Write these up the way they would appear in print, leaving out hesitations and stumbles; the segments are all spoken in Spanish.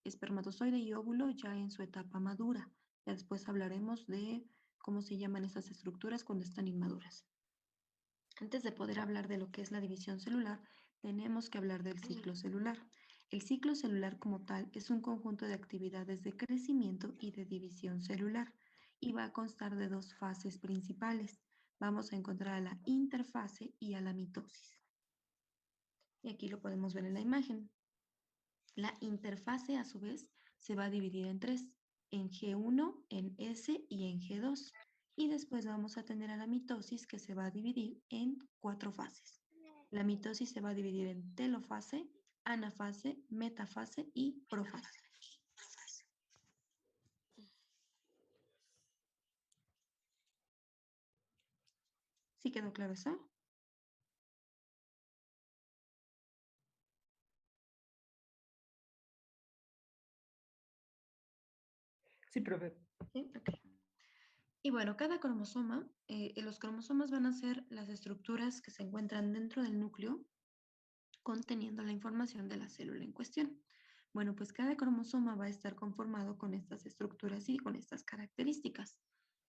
espermatozoide y óvulo ya en su etapa madura. Ya después hablaremos de cómo se llaman esas estructuras cuando están inmaduras. Antes de poder hablar de lo que es la división celular, tenemos que hablar del ciclo celular. El ciclo celular como tal es un conjunto de actividades de crecimiento y de división celular y va a constar de dos fases principales. Vamos a encontrar a la interfase y a la mitosis. Y aquí lo podemos ver en la imagen. La interfase, a su vez, se va a dividir en tres, en G1, en S y en G2. Y después vamos a tener a la mitosis que se va a dividir en 4 fases. La mitosis se va a dividir en telofase, anafase, metafase y profase. ¿Sí quedó claro eso? Sí, profe. Sí, ok. Y bueno, cada cromosoma, los cromosomas van a ser las estructuras que se encuentran dentro del núcleo conteniendo la información de la célula en cuestión. Bueno, pues cada cromosoma va a estar conformado con estas estructuras y con estas características.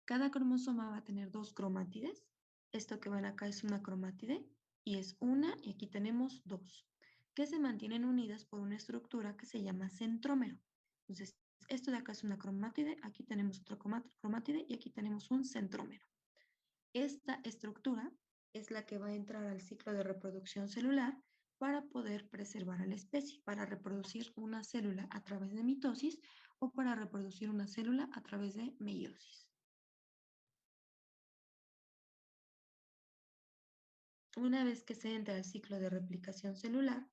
Cada cromosoma va a tener dos cromátides. Esto que van acá es una cromátide y es una, y aquí tenemos dos, que se mantienen unidas por una estructura que se llama centrómero. Entonces, esto de acá es una cromátide, aquí tenemos otra cromátide y aquí tenemos un centrómero. Esta estructura es la que va a entrar al ciclo de reproducción celular para poder preservar a la especie, para reproducir una célula a través de mitosis o para reproducir una célula a través de meiosis. Una vez que se entra al ciclo de replicación celular,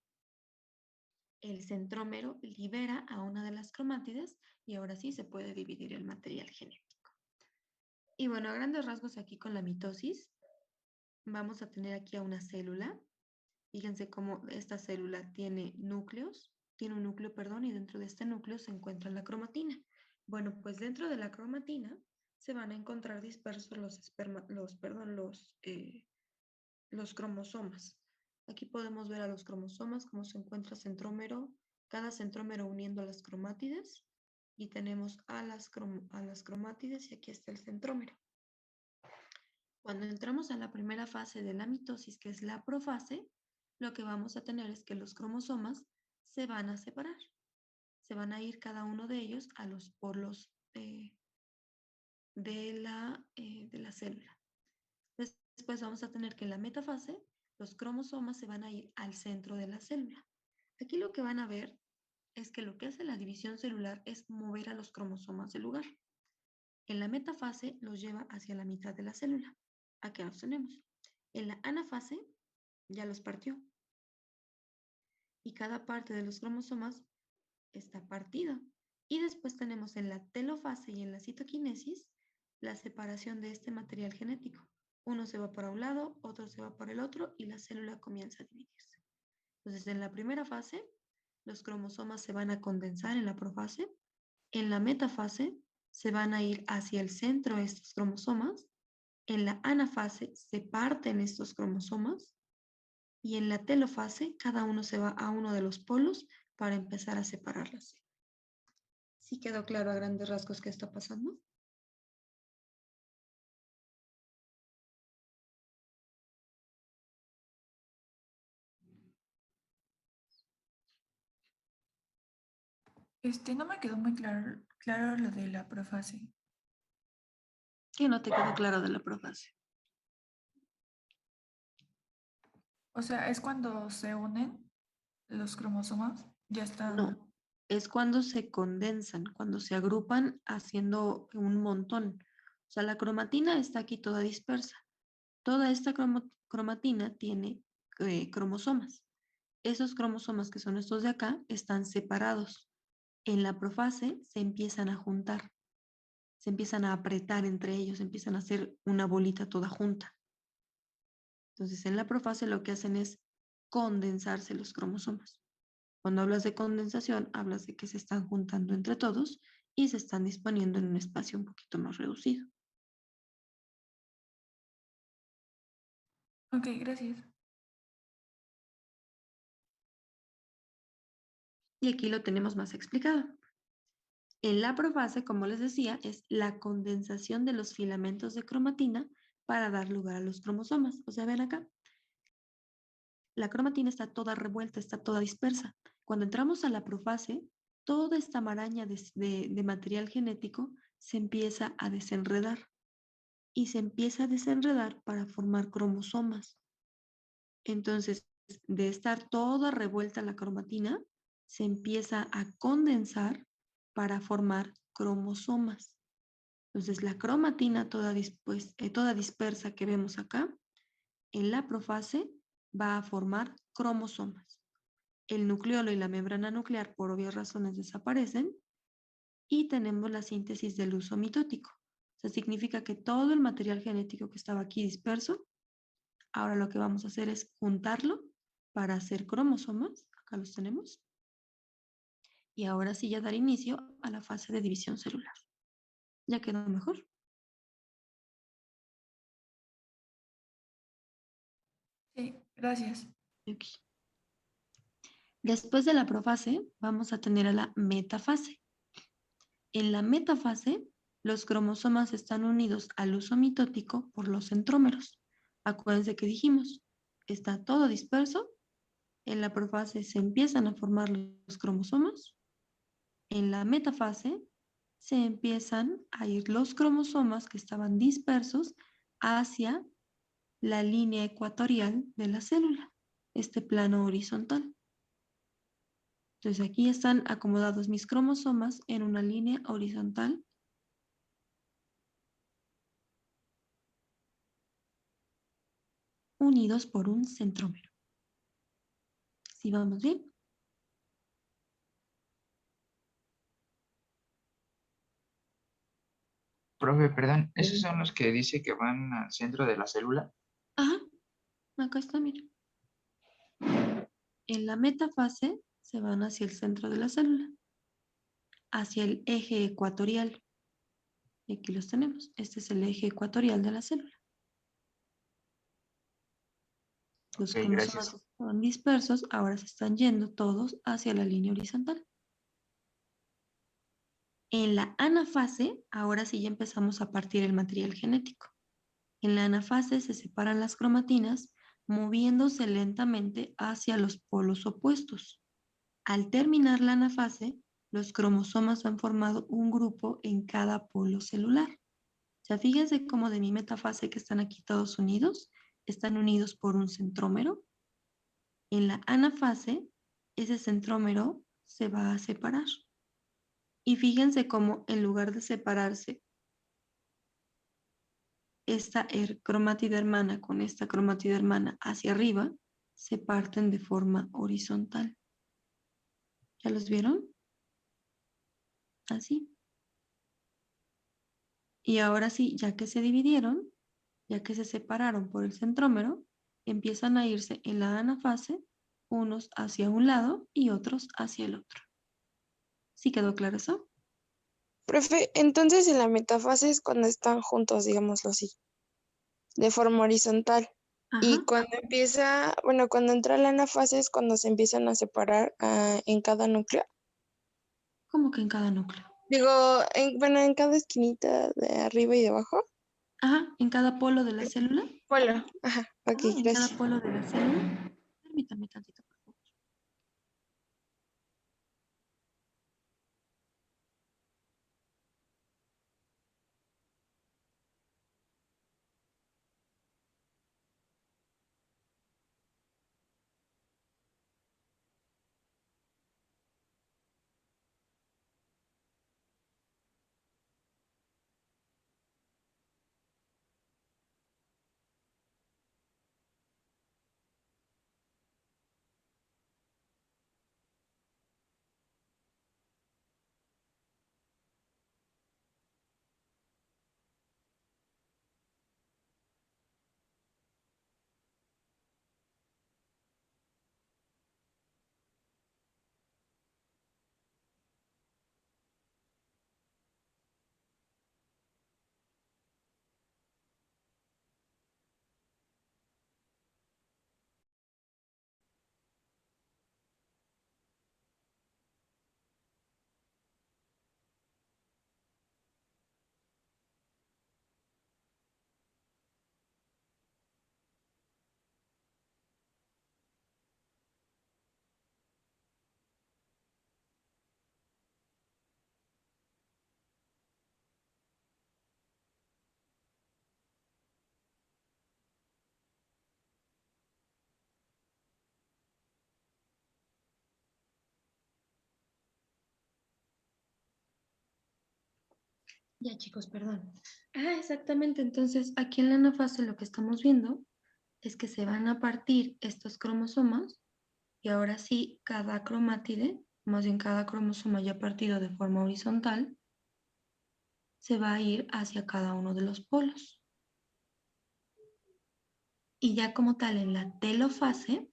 el centrómero libera a una de las cromátides y ahora sí se puede dividir el material genético. Y bueno, a grandes rasgos aquí con la mitosis, vamos a tener aquí a una célula. Fíjense cómo esta célula tiene núcleos, tiene un núcleo, perdón, y dentro de este núcleo se encuentra la cromatina. Bueno, pues dentro de la cromatina se van a encontrar dispersos los cromosomas. Aquí podemos ver a los cromosomas, cómo se encuentra centrómero, cada centrómero uniendo las cromátides, y tenemos a las cromátides y aquí está el centrómero. Cuando entramos a la primera fase de la mitosis, que es la profase, lo que vamos a tener es que los cromosomas se van a separar. Se van a ir cada uno de ellos a los polos de la célula. Después vamos a tener que en la metafase los cromosomas se van a ir al centro de la célula. Aquí lo que van a ver es que lo que hace la división celular es mover a los cromosomas del lugar. En la metafase los lleva hacia la mitad de la célula. Aquí los tenemos. En la anafase ya los partió y cada parte de los cromosomas está partida. Y después tenemos en la telofase y en la citoquinesis la separación de este material genético. Uno se va para un lado, otro se va para el otro y la célula comienza a dividirse. Entonces, en la primera fase, los cromosomas se van a condensar en la profase. En la metafase, se van a ir hacia el centro estos cromosomas. En la anafase, se parten estos cromosomas. Y en la telofase, cada uno se va a uno de los polos para empezar a separarlas. ¿Sí quedó claro a grandes rasgos qué está pasando? No me quedó muy claro lo de la profase. ¿Qué no te quedó claro de la profase? O sea, es cuando se unen los cromosomas, ya No, están. es cuando se condensan, cuando se agrupan haciendo un montón. O sea, la cromatina está aquí toda dispersa. Toda esta cromatina tiene cromosomas. Esos cromosomas que son estos de acá están separados. En la profase se empiezan a juntar, se empiezan a apretar entre ellos, empiezan a hacer una bolita toda junta. Entonces, en la profase lo que hacen es condensarse los cromosomas. Cuando hablas de condensación, hablas de que se están juntando entre todos y se están disponiendo en un espacio un poquito más reducido. Ok, gracias. Y aquí lo tenemos más explicado. En la profase, como les decía, es la condensación de los filamentos de cromatina para dar lugar a los cromosomas. O sea, ven acá, la cromatina está toda revuelta, está toda dispersa. Cuando entramos a la profase, toda esta maraña de material genético se empieza a desenredar y se empieza a desenredar para formar cromosomas. Entonces, de estar toda revuelta la cromatina, se empieza a condensar para formar cromosomas. Entonces, la cromatina toda dispersa que vemos acá, en la profase va a formar cromosomas. El nucleolo y la membrana nuclear, por obvias razones, desaparecen y tenemos la síntesis del uso mitótico. O sea, significa que todo el material genético que estaba aquí disperso, ahora lo que vamos a hacer es juntarlo para hacer cromosomas. Acá los tenemos. Y ahora sí ya dar inicio a la fase de división celular. ¿Ya quedó mejor? Sí, gracias. Ok. Después de la profase, vamos a tener a la metafase. En la metafase, los cromosomas están unidos al uso mitótico por los centrómeros. Acuérdense que dijimos, está todo disperso. En la profase se empiezan a formar los cromosomas. En la metafase se empiezan a ir los cromosomas que estaban dispersos hacia la línea ecuatorial de la célula, este plano horizontal. Entonces aquí están acomodados mis cromosomas en una línea horizontal unidos por un centrómero. ¿Sí vamos bien? Profe, perdón, ¿esos son los que dice que van al centro de la célula? Ajá, acá está, mira. En la metafase se van hacia el centro de la célula, hacia el eje ecuatorial. Y aquí los tenemos. Este es el eje ecuatorial de la célula. Los Ok, cromosomas gracias. estaban dispersos, ahora se están yendo todos hacia la línea horizontal. En la anafase, ahora sí ya empezamos a partir el material genético. En la anafase se separan las cromatinas moviéndose lentamente hacia los polos opuestos. Al terminar la anafase, los cromosomas han formado un grupo en cada polo celular. O sea, fíjense cómo de mi metafase que están aquí todos unidos, están unidos por un centrómero. En la anafase, ese centrómero se va a separar. Y fíjense cómo en lugar de separarse esta cromátida hermana con esta cromátida hermana hacia arriba, se parten de forma horizontal. ¿Ya los vieron? Así. Y ahora sí, ya que se dividieron, ya que se separaron por el centrómero, empiezan a irse en la anafase, unos hacia un lado y otros hacia el otro. ¿Sí quedó claro eso? Profe, entonces en la metafase es cuando están juntos, digámoslo así, de forma horizontal. Y Ajá. cuando empieza, bueno, cuando entra la anafase es cuando se empiezan a separar en cada núcleo. ¿Cómo que en cada núcleo? Digo, bueno, en cada esquinita de arriba y de abajo. Ajá, en cada polo de la célula. Bueno, ajá, ok, Ajá, en cada gracias. polo de la célula. Permítame tantito, por favor. Ya, chicos, perdón. Exactamente. Entonces, aquí en la anafase lo que estamos viendo es que se van a partir estos cromosomas y ahora sí, cada cromátide, más bien cada cromosoma ya partido de forma horizontal, se va a ir hacia cada uno de los polos. Y ya como tal en la telofase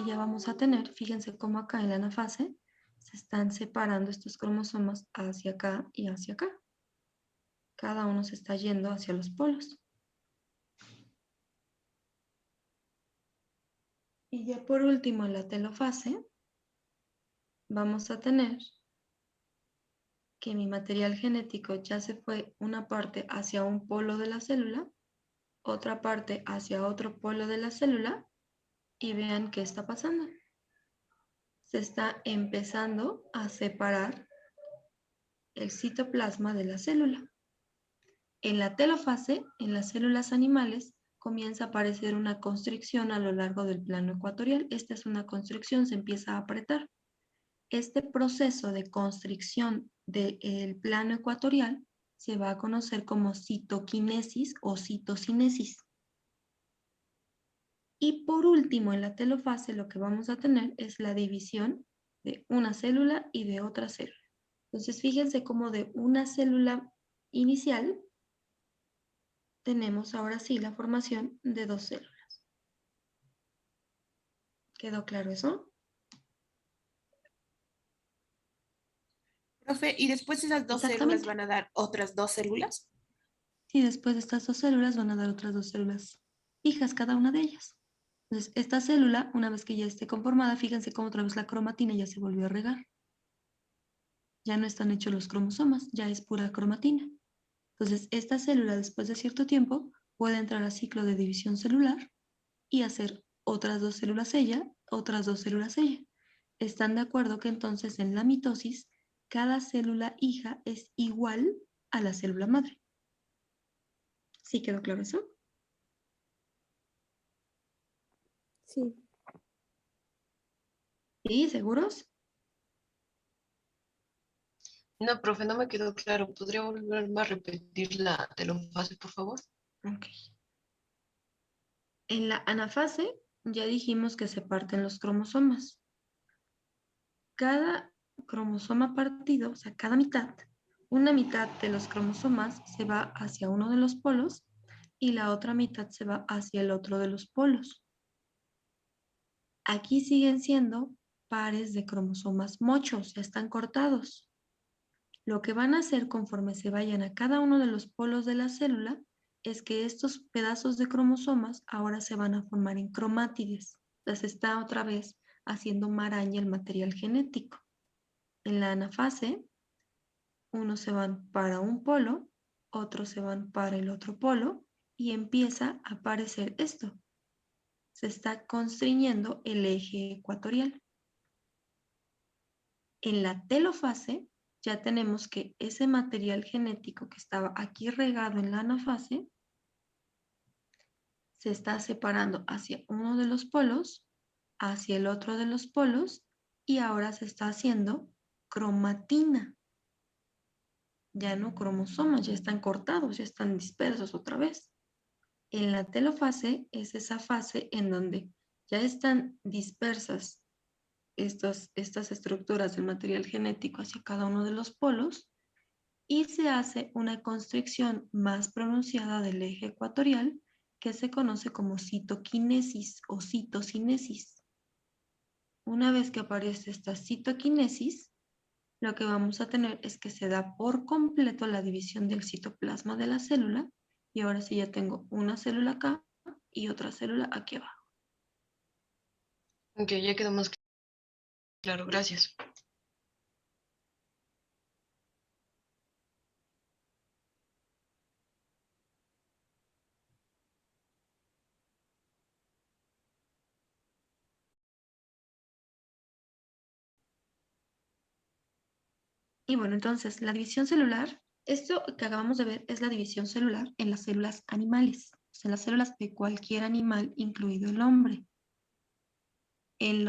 ya vamos a tener, fíjense cómo acá en la anafase se están separando estos cromosomas hacia acá y hacia acá. Cada uno se está yendo hacia los polos. Y ya por último en la telofase vamos a tener que mi material genético ya se fue una parte hacia un polo de la célula, otra parte hacia otro polo de la célula y vean qué está pasando. Se está empezando a separar el citoplasma de la célula. En la telofase, en las células animales, comienza a aparecer una constricción a lo largo del plano ecuatorial. Esta es una constricción, se empieza a apretar. Este proceso de constricción del plano ecuatorial se va a conocer como citoquinesis o citocinesis. Y por último, en la telofase lo que vamos a tener es la división de una célula y de otra célula. Entonces, fíjense cómo de una célula inicial tenemos ahora sí la formación de dos células. ¿Quedó claro eso? Profe, ¿y después esas dos células Exactamente. van a dar otras dos células? Y después de estas dos células van a dar otras dos células hijas cada una de ellas. Entonces, esta célula, una vez que ya esté conformada, fíjense cómo otra vez la cromatina ya se volvió a regar. Ya no están hechos los cromosomas, ya es pura cromatina. Entonces, esta célula, después de cierto tiempo, puede entrar al ciclo de división celular y hacer otras dos células ella, otras dos células ella. ¿Están de acuerdo que entonces en la mitosis cada célula hija es igual a la célula madre? ¿Sí quedó claro eso? Sí. ¿Sí? ¿Seguros? No, profe, no me quedó claro. ¿Podría volverme a repetir la telofase, por favor? Ok. En la anafase ya dijimos que se parten los cromosomas. Cada cromosoma partido, o sea, cada mitad, una mitad de los cromosomas se va hacia uno de los polos y la otra mitad se va hacia el otro de los polos. Aquí siguen siendo pares de cromosomas mochos, ya están cortados. Lo que van a hacer conforme se vayan a cada uno de los polos de la célula es que estos pedazos de cromosomas ahora se van a formar en cromátides. Entonces está otra vez haciendo maraña el material genético. En la anafase, unos se van para un polo, otros se van para el otro polo y empieza a aparecer esto. Se está constriñendo el eje ecuatorial. En la telofase ya tenemos que ese material genético que estaba aquí regado en la anafase se está separando hacia uno de los polos, hacia el otro de los polos y ahora se está haciendo cromatina. Ya no cromosomas, ya están cortados, ya están dispersos otra vez. En la telofase es esa fase en donde ya están dispersas estas estructuras del material genético hacia cada uno de los polos y se hace una constricción más pronunciada del eje ecuatorial que se conoce como citoquinesis o citocinesis. Una vez que aparece esta citoquinesis, lo que vamos a tener es que se da por completo la división del citoplasma de la célula y ahora sí ya tengo una célula acá y otra célula aquí abajo. Ok, ya quedó más claro, gracias. Y bueno, entonces la división celular, esto que acabamos de ver es la división celular en las células animales, o sea, en las células de cualquier animal, incluido el hombre. En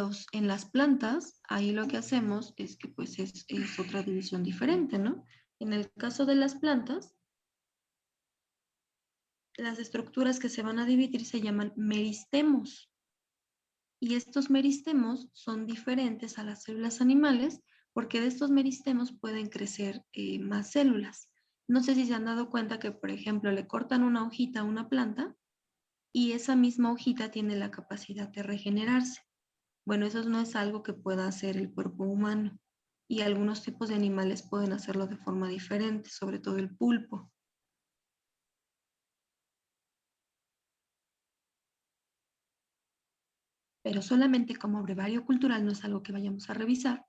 las plantas, ahí lo que hacemos es que pues es otra división diferente, ¿no? En el caso de las plantas, las estructuras que se van a dividir se llaman meristemos. Y estos meristemos son diferentes a las células animales porque de estos meristemos pueden crecer más células. No sé si se han dado cuenta que, por ejemplo, le cortan una hojita a una planta y esa misma hojita tiene la capacidad de regenerarse. Bueno, eso no es algo que pueda hacer el cuerpo humano y algunos tipos de animales pueden hacerlo de forma diferente, sobre todo el pulpo. Pero solamente como brevario cultural no es algo que vayamos a revisar.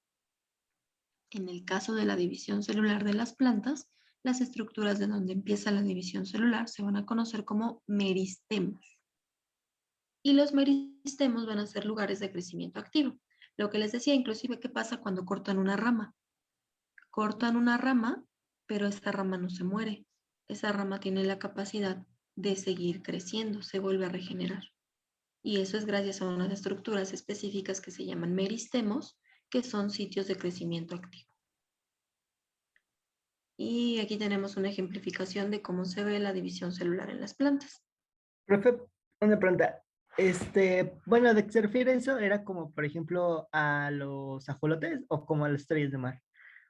En el caso de la división celular de las plantas, las estructuras de donde empieza la división celular se van a conocer como meristemos. Y los meristemos van a ser lugares de crecimiento activo. Lo que les decía, inclusive, ¿qué pasa cuando cortan una rama? Cortan una rama, pero esta rama no se muere. Esa rama tiene la capacidad de seguir creciendo, se vuelve a regenerar. Y eso es gracias a unas estructuras específicas que se llaman meristemos, que son sitios de crecimiento activo. Y aquí tenemos una ejemplificación de cómo se ve la división celular en las plantas. Profe, una pregunta. Bueno, ¿de qué se refiere eso? ¿Era como, por ejemplo, a los ajolotes o como a las estrellas de mar?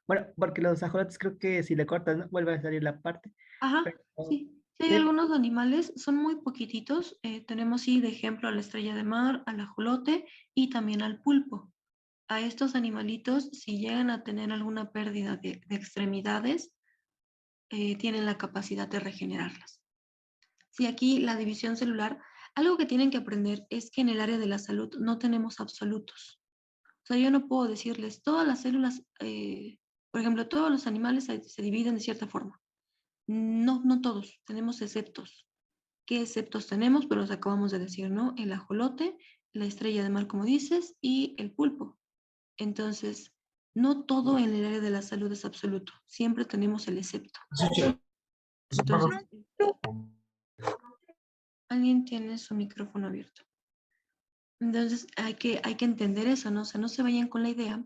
Bueno, porque los ajolotes creo que si le cortas, ¿no? Vuelve a salir la parte. Ajá, Pero, sí. Sí, hay sí, algunos animales, son muy poquititos. Tenemos, sí, de ejemplo a la estrella de mar, al ajolote y también al pulpo. A estos animalitos, si llegan a tener alguna pérdida de extremidades, tienen la capacidad de regenerarlas. Sí, aquí la división celular, algo que tienen que aprender es que en el área de la salud no tenemos absolutos. O sea, yo no puedo decirles todas las células, por ejemplo, todos los animales se dividen de cierta forma. No, no todos, tenemos exceptos. ¿Qué exceptos tenemos? Pero los acabamos de decir, ¿no? El ajolote, la estrella de mar, como dices, y el pulpo. Entonces, no todo en el área de la salud es absoluto. Siempre tenemos el excepto. Entonces, alguien tiene su micrófono abierto. Entonces, hay que entender eso, ¿no? O sea, no se vayan con la idea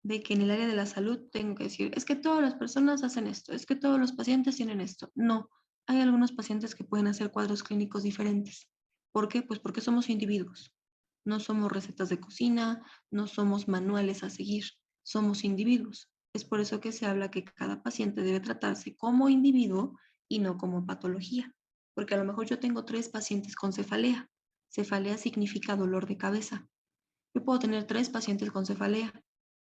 de que en el área de la salud tengo que decir, es que todas las personas hacen esto, es que todos los pacientes tienen esto. No, hay algunos pacientes que pueden hacer cuadros clínicos diferentes. ¿Por qué? Pues porque somos individuos. No somos recetas de cocina, no somos manuales a seguir, somos individuos. Es por eso que se habla que cada paciente debe tratarse como individuo y no como patología. Porque a lo mejor yo tengo 3 pacientes con cefalea. Cefalea significa dolor de cabeza. Yo puedo tener 3 pacientes con cefalea,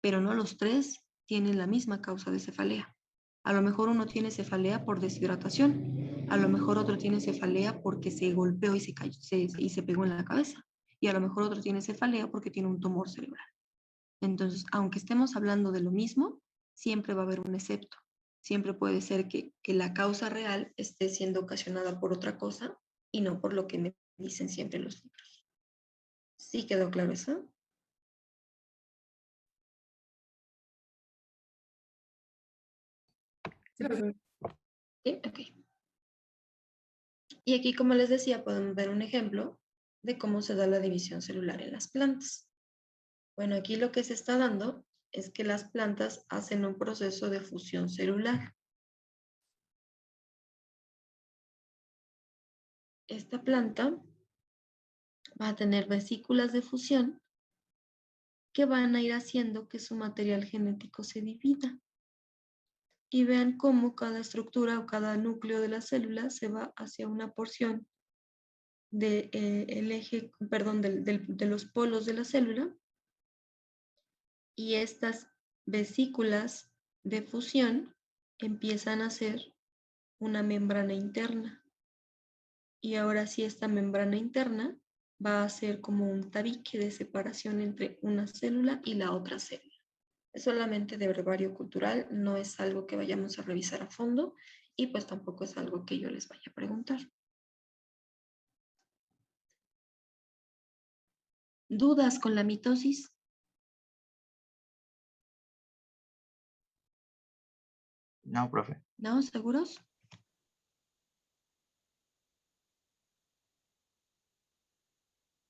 pero no los 3 tienen la misma causa de cefalea. A lo mejor uno tiene cefalea por deshidratación, a lo mejor otro tiene cefalea porque se golpeó y se cayó, y se pegó en la cabeza, y a lo mejor otro tiene cefalea porque tiene un tumor cerebral. Entonces, aunque estemos hablando de lo mismo, siempre va a haber un excepto. Siempre puede ser que la causa real esté siendo ocasionada por otra cosa y no por lo que me dicen siempre los libros. ¿Sí quedó claro eso? Sí, profe. ¿Sí? Ok. Y aquí, como les decía, podemos ver un ejemplo de cómo se da la división celular en las plantas. Bueno, aquí lo que se está dando es que las plantas hacen un proceso de fusión celular. Esta planta va a tener vesículas de fusión que van a ir haciendo que su material genético se divida. Y vean cómo cada estructura o cada núcleo de la célula se va hacia una porción del eje, perdón, de los polos de la célula. Y estas vesículas de fusión empiezan a ser una membrana interna. Y ahora sí, esta membrana interna va a ser como un tabique de separación entre una célula y la otra célula. Es solamente de brevario cultural, no es algo que vayamos a revisar a fondo y pues tampoco es algo que yo les vaya a preguntar. ¿Dudas con la mitosis? No, profe. ¿No? ¿Seguros?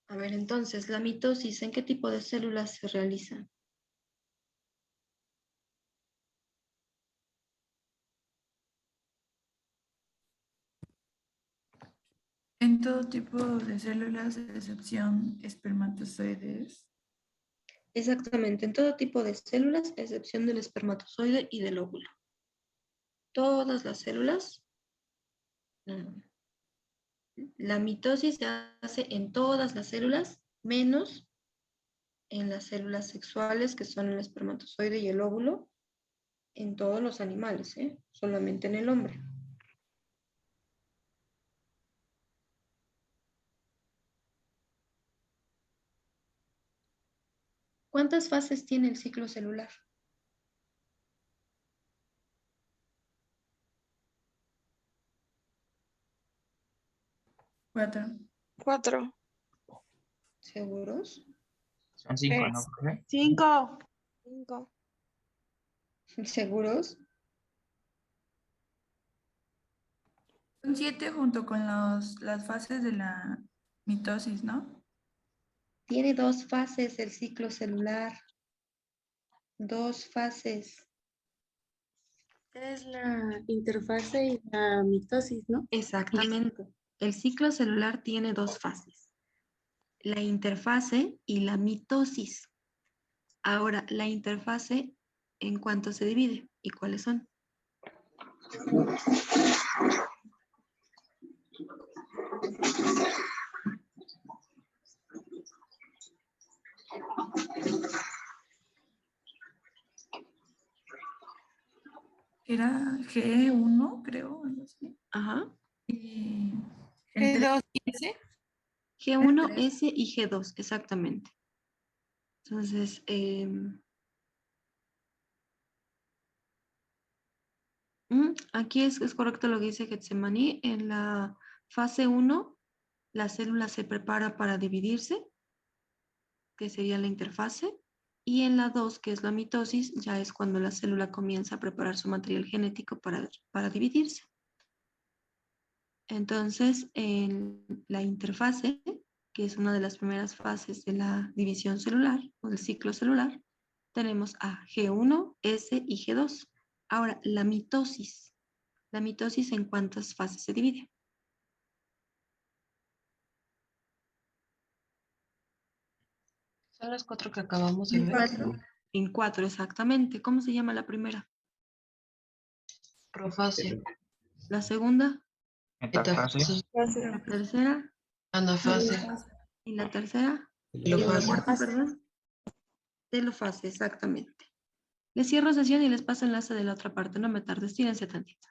A ver, entonces, la mitosis, ¿en qué tipo de células se realiza? En todo tipo de células, de excepción espermatozoides. Exactamente, en todo tipo de células, a excepción del espermatozoide y del óvulo. Todas las células, mm, la mitosis se hace en todas las células, menos en las células sexuales, que son el espermatozoide y el óvulo, en todos los animales, ¿eh? Solamente en el hombre. ¿Cuántas fases tiene el ciclo celular? 4. 4. ¿Seguros? Son 5, ¿no, profe? 5. 5. ¿Seguros? Son 7 junto con las fases de la mitosis, ¿no? Tiene 2 fases el ciclo celular. 2 fases. Es la interfase y la mitosis, ¿no? Exactamente. El ciclo celular tiene 2 fases. La interfase y la mitosis. Ahora, la interfase, ¿en cuánto se divide? ¿Y cuáles son? Era G1, creo, algo así. Ajá. Y el G2 y S. G1, tres. S y G2, exactamente. Entonces, aquí es correcto lo que dice Getsemani. En la fase 1, la célula se prepara para dividirse, que sería la interfase. Y en la 2, que es la mitosis, ya es cuando la célula comienza a preparar su material genético para dividirse. Entonces, en la interfase, que es una de las primeras fases de la división celular o del ciclo celular, tenemos a G1, S y G2. Ahora, la mitosis. ¿La mitosis en cuántas fases se divide? Son las 4 que acabamos de En ver. 4. En 4, exactamente. ¿Cómo se llama la primera? Profase, La segunda, Metafase. metafase, la tercera anafase, y la tercera. Y la telofase. cuarta, perdón. Telofase, exactamente. Les cierro sesión y les paso enlace de la otra parte. No me tardes, tírense tantito.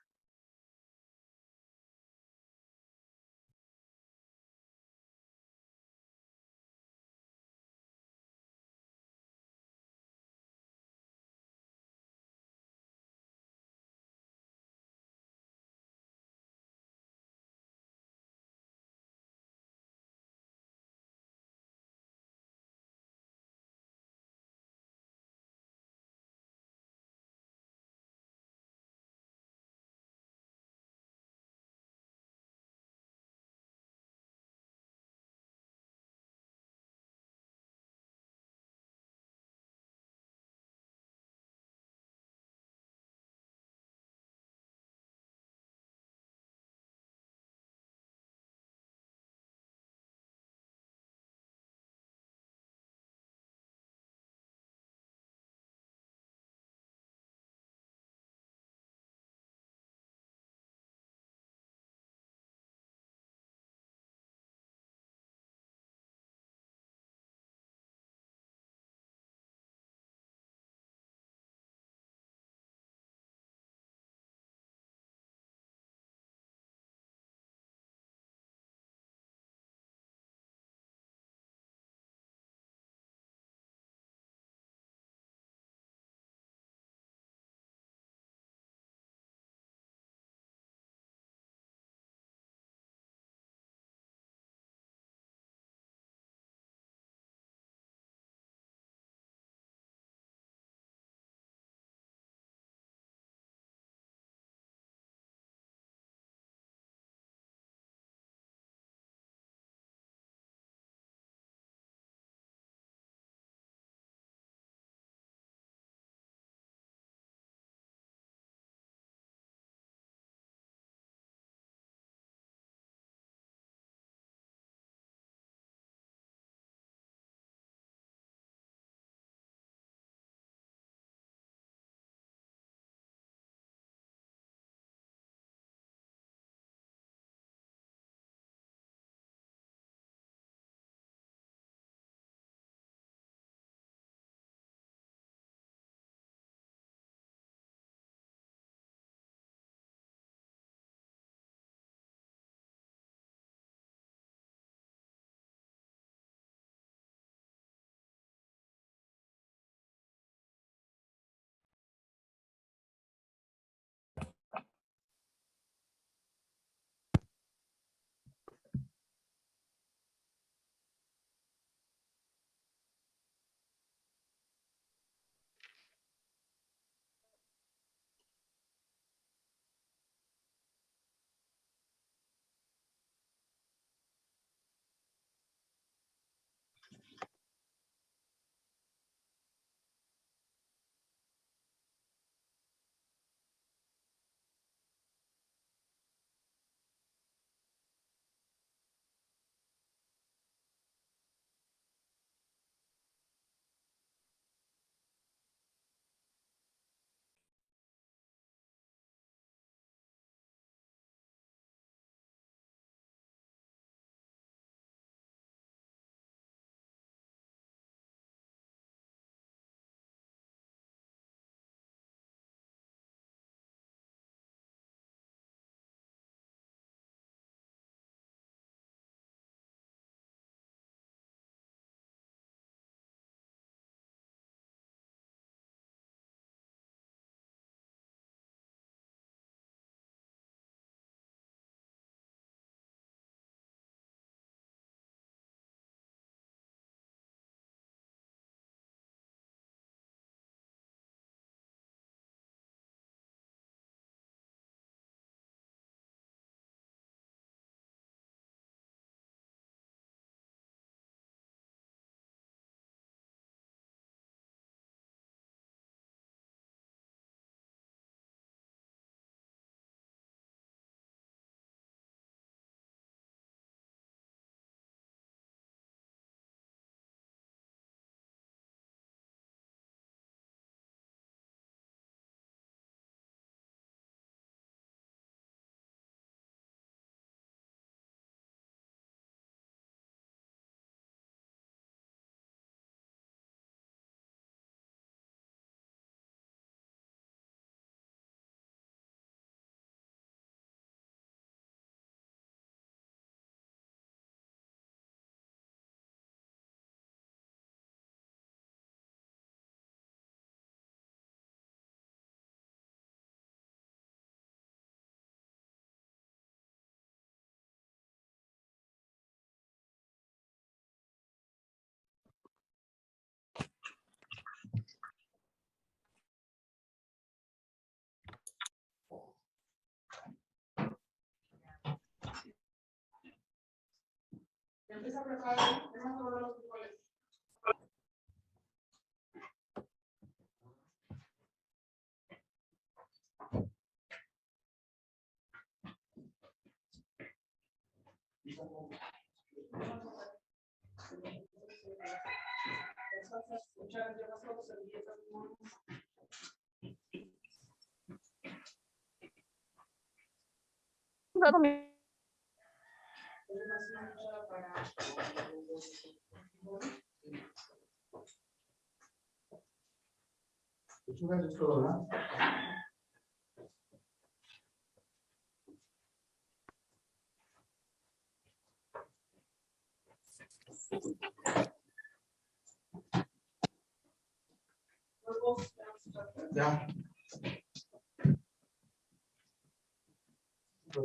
Ya.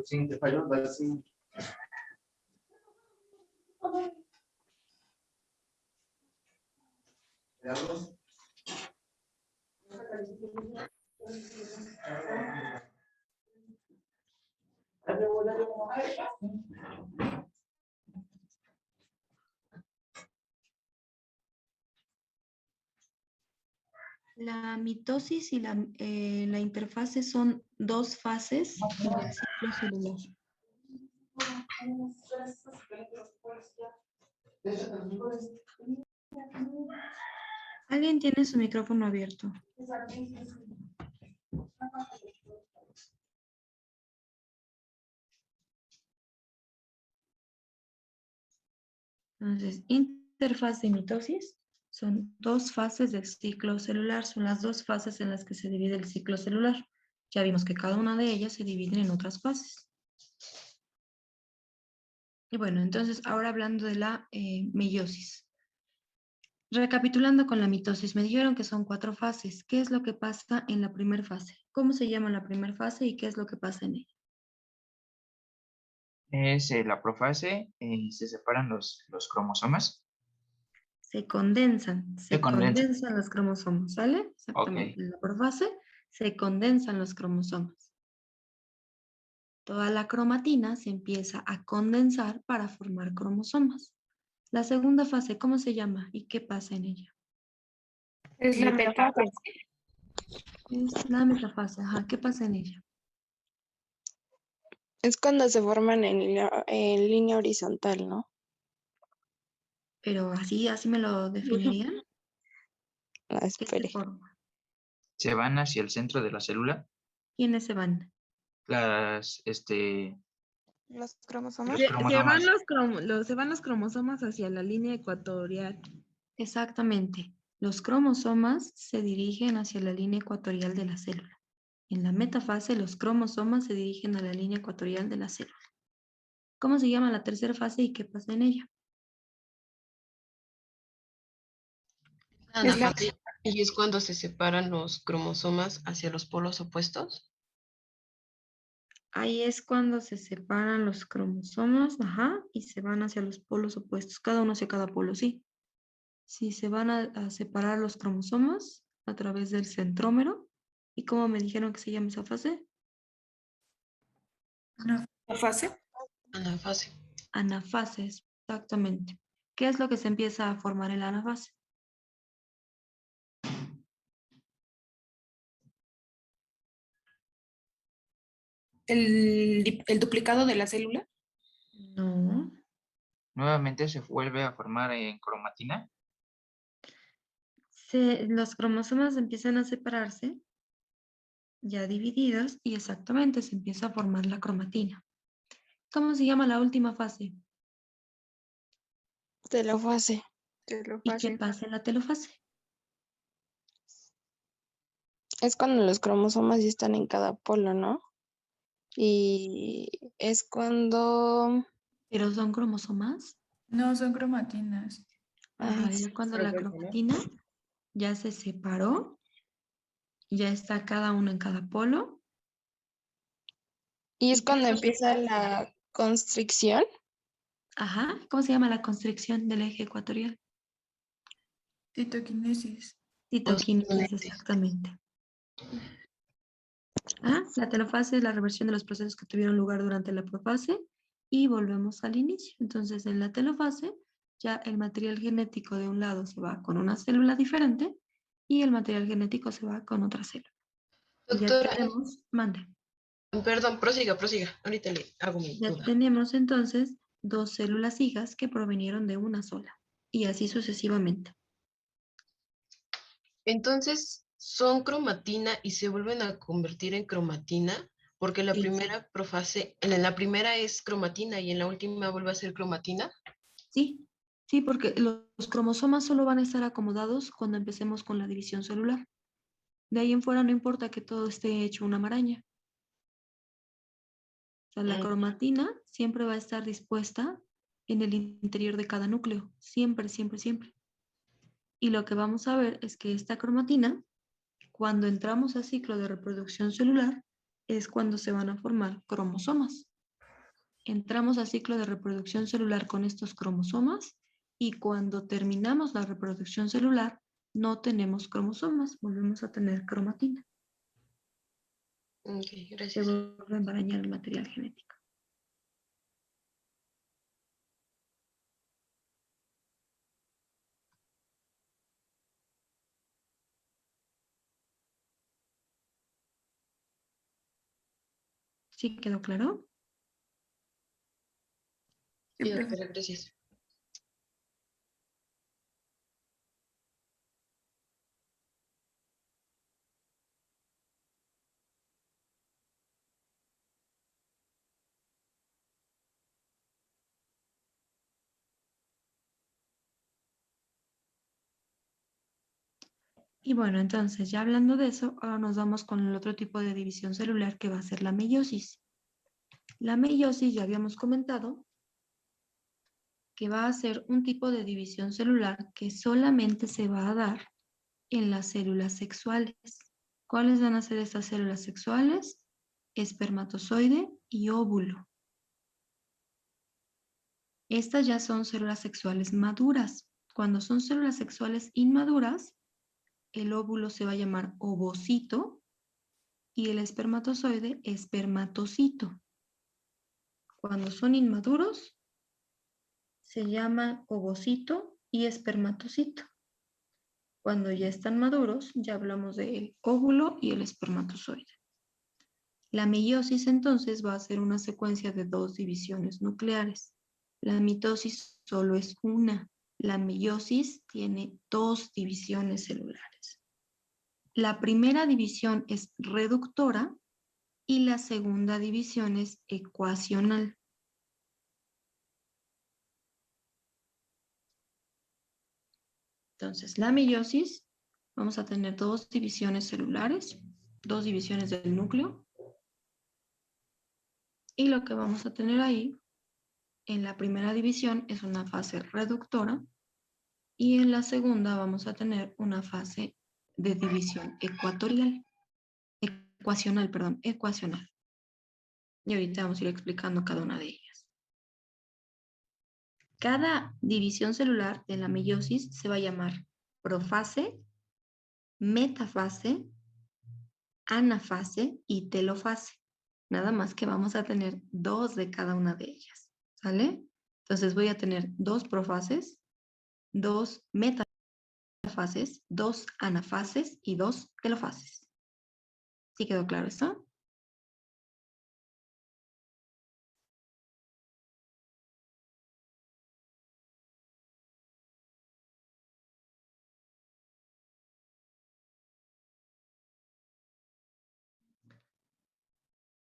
Sí, te falló, sí. La mitosis y la interfase son dos fases del ciclo celular. ¿Alguien tiene su micrófono abierto? Entonces, interfaz y mitosis son dos fases del ciclo celular, son las dos fases en las que se divide el ciclo celular. Ya vimos que cada una de ellas se divide en otras fases. Y bueno, entonces ahora hablando de la meiosis. Recapitulando con la mitosis, me dijeron que son 4 fases. ¿Qué es lo que pasa en la primera fase? ¿Cómo se llama la primera fase y qué es lo que pasa en ella? Es la profase y se separan los cromosomas. Se condensan los cromosomas, ¿sale? Exactamente. Ok. En la profase se condensan los cromosomas. Toda la cromatina se empieza a condensar para formar cromosomas. La segunda fase, ¿cómo se llama y qué pasa en ella? Es la metafase. Es la metafase, ajá, ¿qué pasa en ella? Es cuando se forman en línea horizontal, ¿no? Pero así me lo definirían. La ¿Qué se espere. forma? Se van hacia el centro de la célula. ¿Quiénes se van? Las, Los cromosomas. los cromosomas. Se van los cromosomas hacia la línea ecuatorial. Exactamente. Los cromosomas se dirigen hacia la línea ecuatorial de la célula. En la metafase, los cromosomas se dirigen a la línea ecuatorial de la célula. ¿Cómo se llama la tercera fase y qué pasa en ella? Anafase. Y es cuando se separan los cromosomas hacia los polos opuestos. Ahí es cuando se separan los cromosomas, ajá, y se van hacia los polos opuestos, cada uno hacia cada polo, sí. Sí, se van a separar los cromosomas a través del centrómero. ¿Y cómo me dijeron que se llama esa fase? ¿Fase? Anafase. Anafase, exactamente. ¿Qué es lo que se empieza a formar en la anafase? ¿El duplicado de la célula? No. Nuevamente se vuelve a formar en cromatina. Los cromosomas empiezan a separarse, ya divididos, y exactamente se empieza a formar la cromatina. ¿Cómo se llama la última fase? Telofase. ¿Y qué pasa en la telofase? Es cuando los cromosomas ya están en cada polo, ¿no? Y es cuando... ¿Pero son cromosomas? No, son cromatinas. Ajá, Ay, ya cuando creo la que sí, ¿no? cromatina ya se separó, ya está cada uno en cada polo. y es ¿Y qué cuando es lo que empieza pasa? la constricción. Ajá, ¿cómo se llama la constricción del eje ecuatorial? Citoquinesis. Citoquinesis, exactamente. La telofase es la reversión de los procesos que tuvieron lugar durante la profase y volvemos al inicio. Entonces, en la telofase, ya el material genético de un lado se va con una célula diferente y el material genético se va con otra célula. Ya Doctora, tenemos, mande, perdón, prosiga. Ahorita le hago mi ya duda. tenemos entonces dos células hijas que provinieron de una sola y así sucesivamente. Entonces, son cromatina y se vuelven a convertir en cromatina, porque la Sí. primera profase, en la primera es cromatina y en la última vuelve a ser cromatina. Sí, sí, porque los cromosomas solo van a estar acomodados cuando empecemos con la división celular. De ahí en fuera no importa que todo esté hecho una maraña. O sea, la Mm. cromatina siempre va a estar dispuesta en el interior de cada núcleo. Siempre, siempre, siempre. Y lo que vamos a ver es que esta cromatina, cuando entramos al ciclo de reproducción celular, es cuando se van a formar cromosomas. Entramos al ciclo de reproducción celular con estos cromosomas y cuando terminamos la reproducción celular no tenemos cromosomas, volvemos a tener cromatina. Ok, Se gracias. vuelve a embarañar el material genético. ¿Sí quedó claro? Sí, doctora, gracias. Y bueno, entonces ya hablando de eso, ahora nos vamos con el otro tipo de división celular que va a ser la meiosis. La meiosis ya habíamos comentado que va a ser un tipo de división celular que solamente se va a dar en las células sexuales. ¿Cuáles van a ser estas células sexuales? Espermatozoide y óvulo. Estas ya son células sexuales maduras. Cuando son células sexuales inmaduras, el óvulo se va a llamar ovocito y el espermatozoide espermatocito. Cuando son inmaduros, se llaman ovocito y espermatocito. Cuando ya están maduros, ya hablamos del óvulo y el espermatozoide. La meiosis entonces va a ser una secuencia de dos divisiones nucleares. La mitosis solo es una. La meiosis tiene dos divisiones celulares. La primera división es reductora y la segunda división es ecuacional. Entonces, la meiosis, vamos a tener dos divisiones celulares, dos divisiones del núcleo. Y lo que vamos a tener ahí, en la primera división, es una fase reductora. Y en la segunda vamos a tener una fase de división ecuacional. Y ahorita vamos a ir explicando cada una de ellas. Cada división celular de la meiosis se va a llamar profase, metafase, anafase y telofase. Nada más que vamos a tener dos de cada una de ellas, ¿sale? Entonces voy a tener dos profases, dos metafases, dos anafases y dos telofases. ¿Sí quedó claro esto?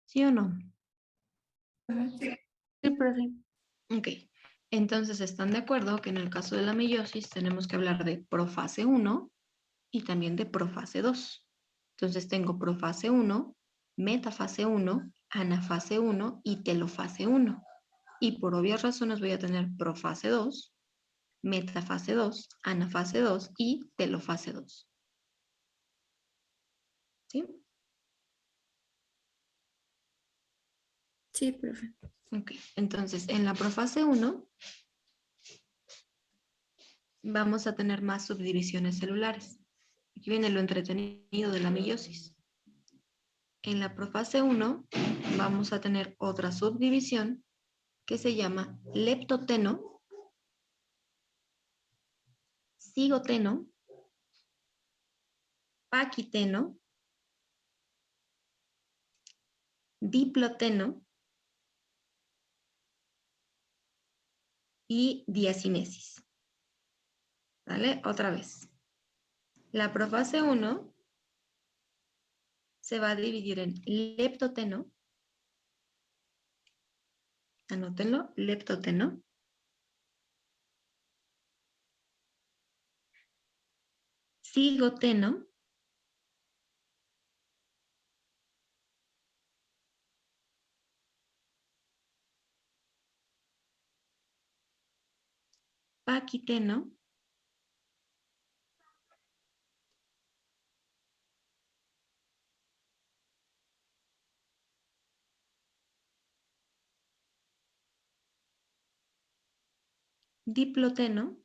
¿Sí o no? Sí, profe. Ok. Entonces, ¿están de acuerdo que en el caso de la meiosis tenemos que hablar de profase 1 y también de profase 2? Entonces, tengo profase 1, metafase 1, anafase 1 y telofase 1. Y por obvias razones voy a tener profase 2, metafase 2, anafase 2 y telofase 2. ¿Sí? Sí, profe. Ok. Entonces, en la profase 1 vamos a tener más subdivisiones celulares. Aquí viene lo entretenido de la meiosis. En la profase 1 vamos a tener otra subdivisión que se llama leptoteno, cigoteno, paquiteno, diploteno y diacinesis. ¿Vale? Otra vez. La profase 1 se va a dividir en leptoteno, anótenlo, leptoteno, cigoteno, paquiteno diploteno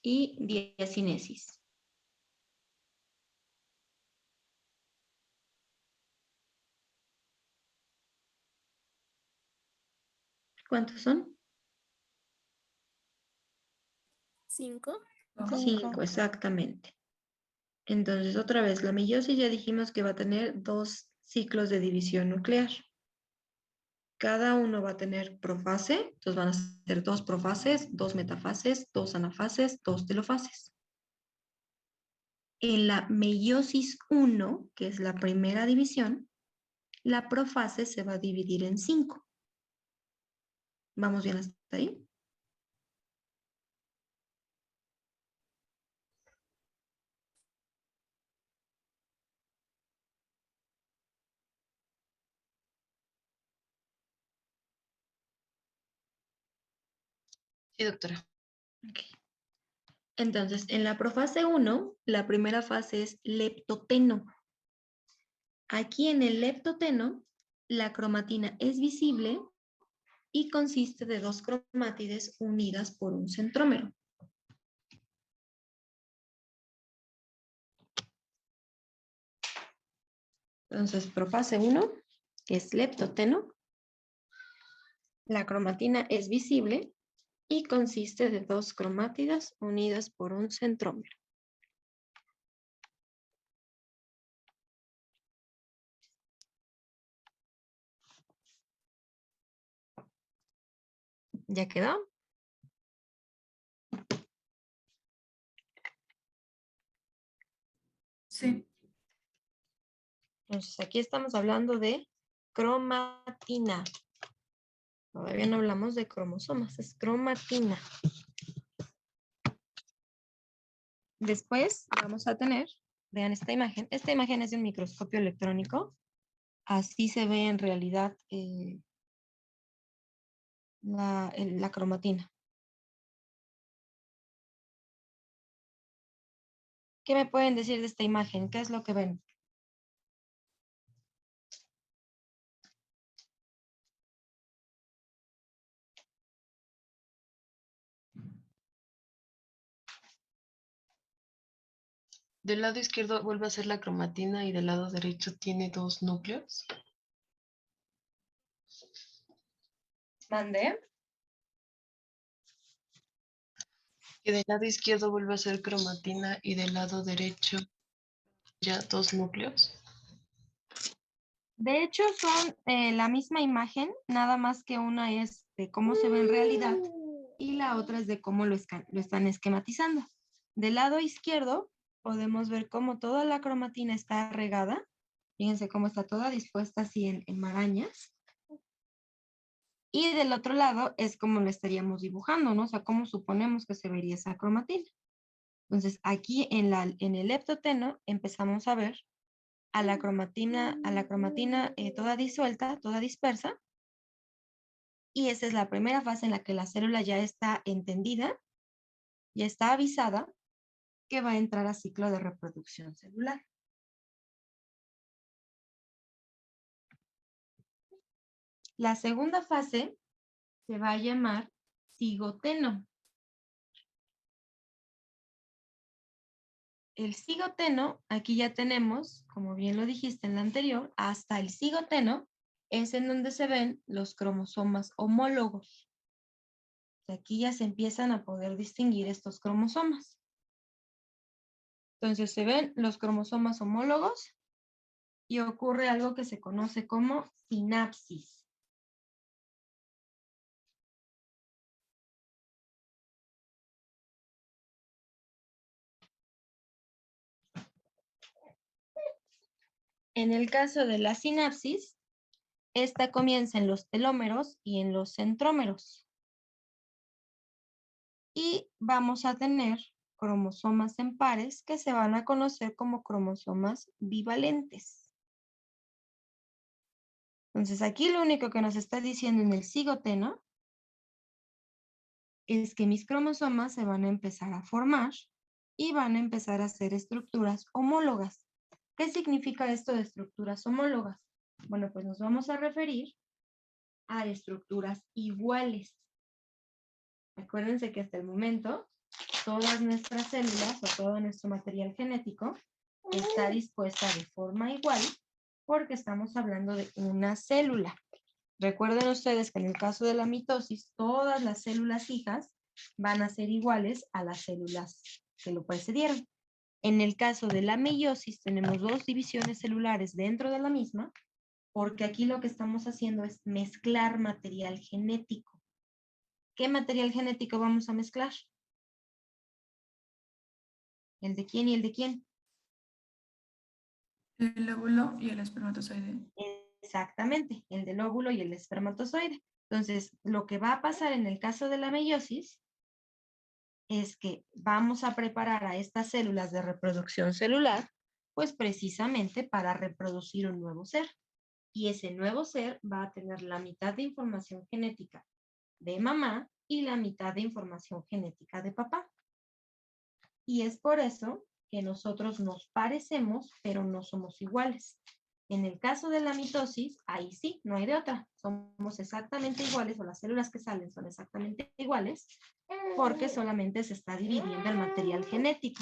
y diacinesis. ¿Cuántos son? 5. 5, exactamente. Entonces, otra vez, la meiosis ya dijimos que va a tener 2 ciclos de división nuclear. Cada uno va a tener profase, entonces van a ser 2 profases, 2 metafases, 2 anafases, 2 telofases. En la meiosis 1, que es la primera división, la profase se va a dividir en 5. ¿Vamos bien hasta ahí? Sí, doctora. Ok. Entonces, en la profase 1, la primera fase es leptoteno. Aquí en el leptoteno, la cromatina es visible y consiste de 2 cromátides unidas por un centrómero. Entonces, profase 1 es leptoteno. La cromatina es visible y consiste de 2 cromátidas unidas por un centrómero. ¿Ya quedó? Sí. Entonces, aquí estamos hablando de cromatina. Todavía no hablamos de cromosomas, es cromatina. Después vamos a tener, vean esta imagen es de un microscopio electrónico. Así se ve en realidad la cromatina. ¿Qué me pueden decir de esta imagen? ¿Qué es lo que ven? Del lado izquierdo vuelve a ser la cromatina y del lado derecho tiene 2 núcleos. ¿Mandé? Y del lado izquierdo vuelve a ser cromatina y del lado derecho ya 2 núcleos. De hecho, son la misma imagen, nada más que una es de cómo se ve en realidad y la otra es de cómo lo están esquematizando. Del lado izquierdo podemos ver cómo toda la cromatina está regada. Fíjense cómo está toda dispuesta así en marañas. Y del otro lado es como lo estaríamos dibujando, ¿no? O sea, cómo suponemos que se vería esa cromatina. Entonces, aquí en el leptoteno empezamos a ver a la cromatina toda disuelta, toda dispersa. Y esa es la primera fase en la que la célula ya está entendida, ya está avisada que va a entrar a ciclo de reproducción celular. La segunda fase se va a llamar cigoteno. El cigoteno, aquí ya tenemos, como bien lo dijiste en la anterior, hasta el cigoteno es en donde se ven los cromosomas homólogos. Aquí ya se empiezan a poder distinguir estos cromosomas. Entonces se ven los cromosomas homólogos y ocurre algo que se conoce como sinapsis. En el caso de la sinapsis, esta comienza en los telómeros y en los centrómeros. Y vamos a tener cromosomas en pares que se van a conocer como cromosomas bivalentes. Entonces aquí lo único que nos está diciendo en el cigoteno es que mis cromosomas se van a empezar a formar y van a empezar a hacer estructuras homólogas. ¿Qué significa esto de estructuras homólogas? Bueno, pues nos vamos a referir a estructuras iguales. Acuérdense que hasta el momento todas nuestras células o todo nuestro material genético está dispuesta de forma igual porque estamos hablando de una célula. Recuerden ustedes que en el caso de la mitosis, todas las células hijas van a ser iguales a las células que lo precedieron. En el caso de la meiosis, tenemos dos divisiones celulares dentro de la misma, porque aquí lo que estamos haciendo es mezclar material genético. ¿Qué material genético vamos a mezclar? ¿El de quién y el de quién? El óvulo y el espermatozoide. Exactamente, el del óvulo y el espermatozoide. Entonces, lo que va a pasar en el caso de la meiosis es que vamos a preparar a estas células de reproducción celular, pues precisamente para reproducir un nuevo ser. Y ese nuevo ser va a tener la mitad de información genética de mamá y la mitad de información genética de papá. Y es por eso que nosotros nos parecemos, pero no somos iguales. En el caso de la mitosis, ahí sí, no hay de otra. Somos exactamente iguales, o las células que salen son exactamente iguales, porque solamente se está dividiendo el material genético.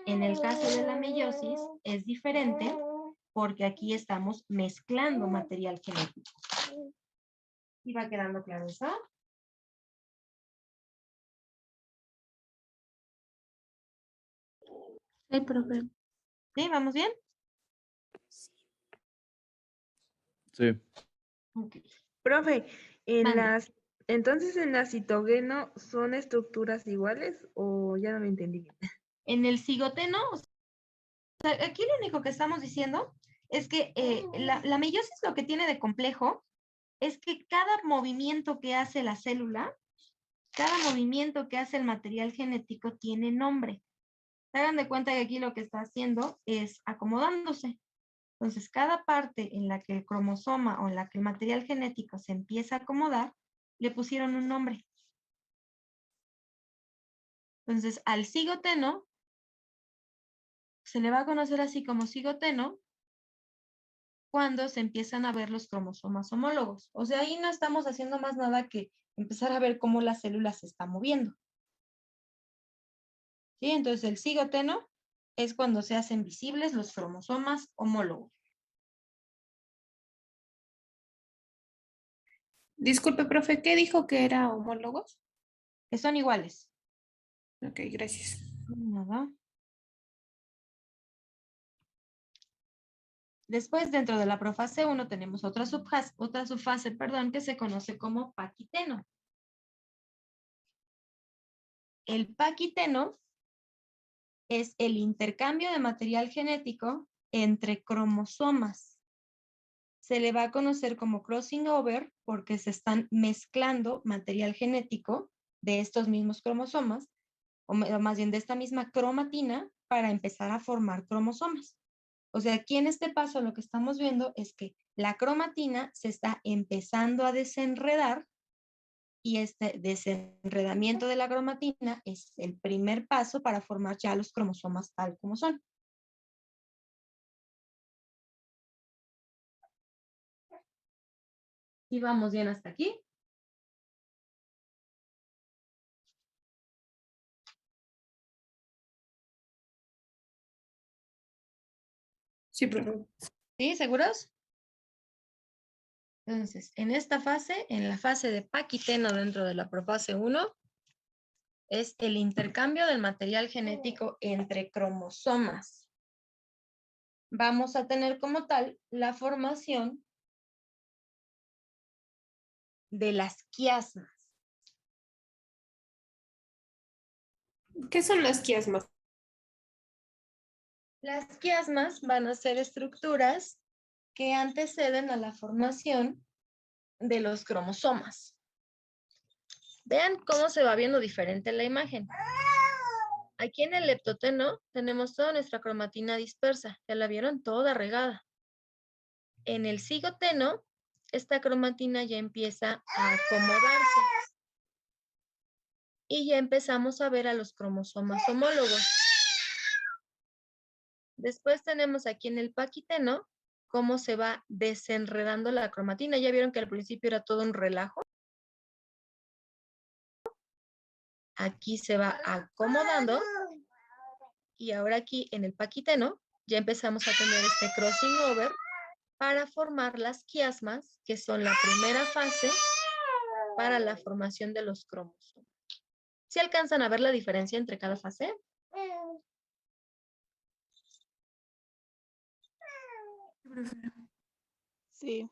En el caso de la meiosis es diferente, porque aquí estamos mezclando material genético. ¿Y va quedando claro eso? Sí, profe. ¿Sí? ¿Vamos bien? Sí. Ok. Profe, Mande. entonces en la citogeno son estructuras iguales o ya no lo entendí bien. En el cigoteno, o sea, aquí lo único que estamos diciendo es que la meiosis lo que tiene de complejo es que cada movimiento que hace la célula, cada movimiento que hace el material genético tiene nombre. Se hagan de cuenta que aquí lo que está haciendo es acomodándose. Entonces, cada parte en la que el cromosoma o en la que el material genético se empieza a acomodar, le pusieron un nombre. Entonces, al cigoteno se le va a conocer así como cigoteno cuando se empiezan a ver los cromosomas homólogos. O sea, ahí no estamos haciendo más nada que empezar a ver cómo la célula se está moviendo. ¿Sí? Entonces, el cigoteno es cuando se hacen visibles los cromosomas homólogos. Disculpe, profe, ¿qué dijo que era homólogos? Que son iguales. Ok, gracias. Nada. Después, dentro de la profase 1, tenemos otra subfase, perdón, que se conoce como paquiteno. El paquiteno es el intercambio de material genético entre cromosomas. Se le va a conocer como crossing over porque se están mezclando material genético de estos mismos cromosomas, o más bien de esta misma cromatina, para empezar a formar cromosomas. O sea, aquí en este paso lo que estamos viendo es que la cromatina se está empezando a desenredar y este desenredamiento de la cromatina es el primer paso para formar ya los cromosomas tal como son. ¿Sí vamos bien hasta aquí? Sí, profe. ¿Sí? ¿Seguros? Entonces, en esta fase, en la fase de paquiteno dentro de la profase 1, es el intercambio del material genético entre cromosomas. Vamos a tener como tal la formación de las quiasmas. ¿Qué son las quiasmas? Las quiasmas van a ser estructuras que anteceden a la formación de los cromosomas. Vean cómo se va viendo diferente la imagen. Aquí en el leptoteno tenemos toda nuestra cromatina dispersa. ¿Ya la vieron? Toda regada. En el cigoteno, esta cromatina ya empieza a acomodarse. Y ya empezamos a ver a los cromosomas homólogos. Después tenemos aquí en el paquiteno cómo se va desenredando la cromatina. ¿Ya vieron que al principio era todo un relajo? Aquí se va acomodando. Y ahora aquí en el paquiteno ya empezamos a tener este crossing over para formar las quiasmas, que son la primera fase para la formación de los cromosomas. ¿Sí alcanzan a ver la diferencia entre cada fase? Sí.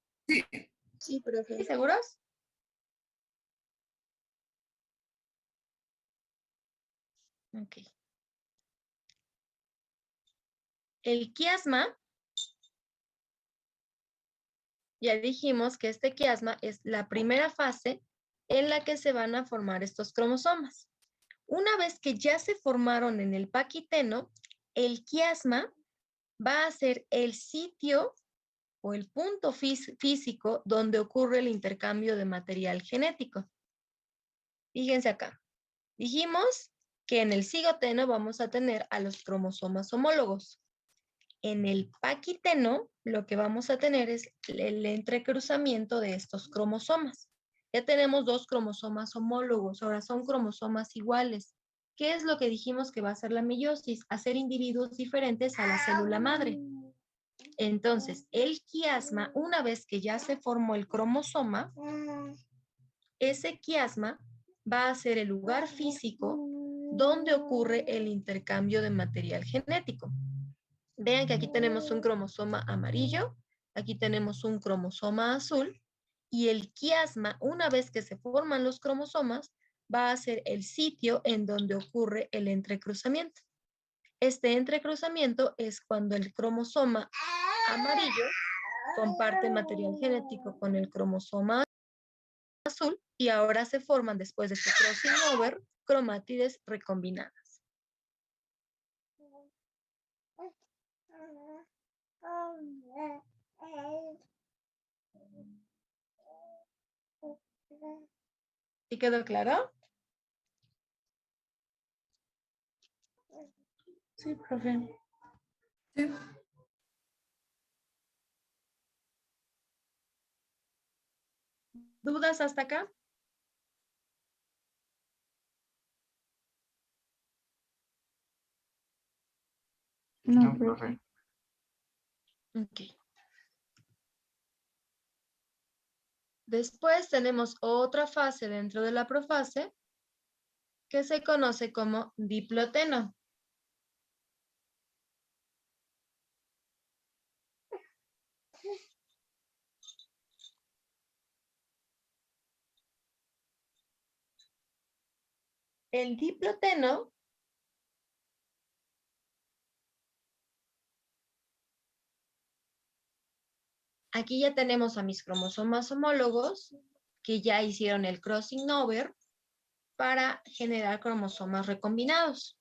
Sí, profe. ¿Seguros? Ok. El quiasma, ya dijimos que este quiasma es la primera fase en la que se van a formar estos cromosomas. Una vez que ya se formaron en el paquiteno, el quiasma va a ser el sitio o el punto físico donde ocurre el intercambio de material genético. Fíjense acá. Dijimos que en el cigoteno vamos a tener a los cromosomas homólogos. En el paquiteno lo que vamos a tener es el entrecruzamiento de estos cromosomas. Ya tenemos 2 cromosomas homólogos, ahora son cromosomas iguales. ¿Qué es lo que dijimos que va a ser la meiosis? Hacer individuos diferentes a la célula madre. Entonces, el quiasma, una vez que ya se formó el cromosoma, ese quiasma va a ser el lugar físico donde ocurre el intercambio de material genético. Vean que aquí tenemos un cromosoma amarillo, aquí tenemos un cromosoma azul, y el quiasma, una vez que se forman los cromosomas, va a ser el sitio en donde ocurre el entrecruzamiento. Este entrecruzamiento es cuando el cromosoma amarillo comparte material genético con el cromosoma azul y ahora se forman, después de este crossing over, cromátides recombinadas. ¿Sí quedó claro? Sí, profe. Sí. ¿Dudas hasta acá? No, profe. Ok. Después tenemos otra fase dentro de la profase que se conoce como diploteno. El diploteno aquí ya tenemos a mis cromosomas homólogos que ya hicieron el crossing over para generar cromosomas recombinados.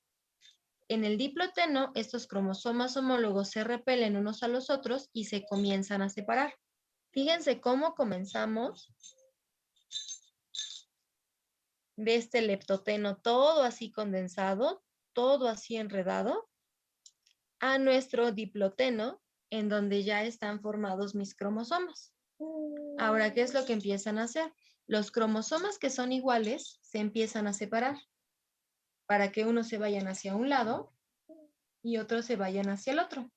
En el diploteno, estos cromosomas homólogos se repelen unos a los otros y se comienzan a separar. Fíjense cómo comenzamos de este leptoteno todo así condensado, todo así enredado, a nuestro diploteno, en donde ya están formados mis cromosomas. Ahora, ¿qué es lo que empiezan a hacer? Los cromosomas que son iguales se empiezan a separar para que unos se vayan hacia un lado y otros se vayan hacia el otro.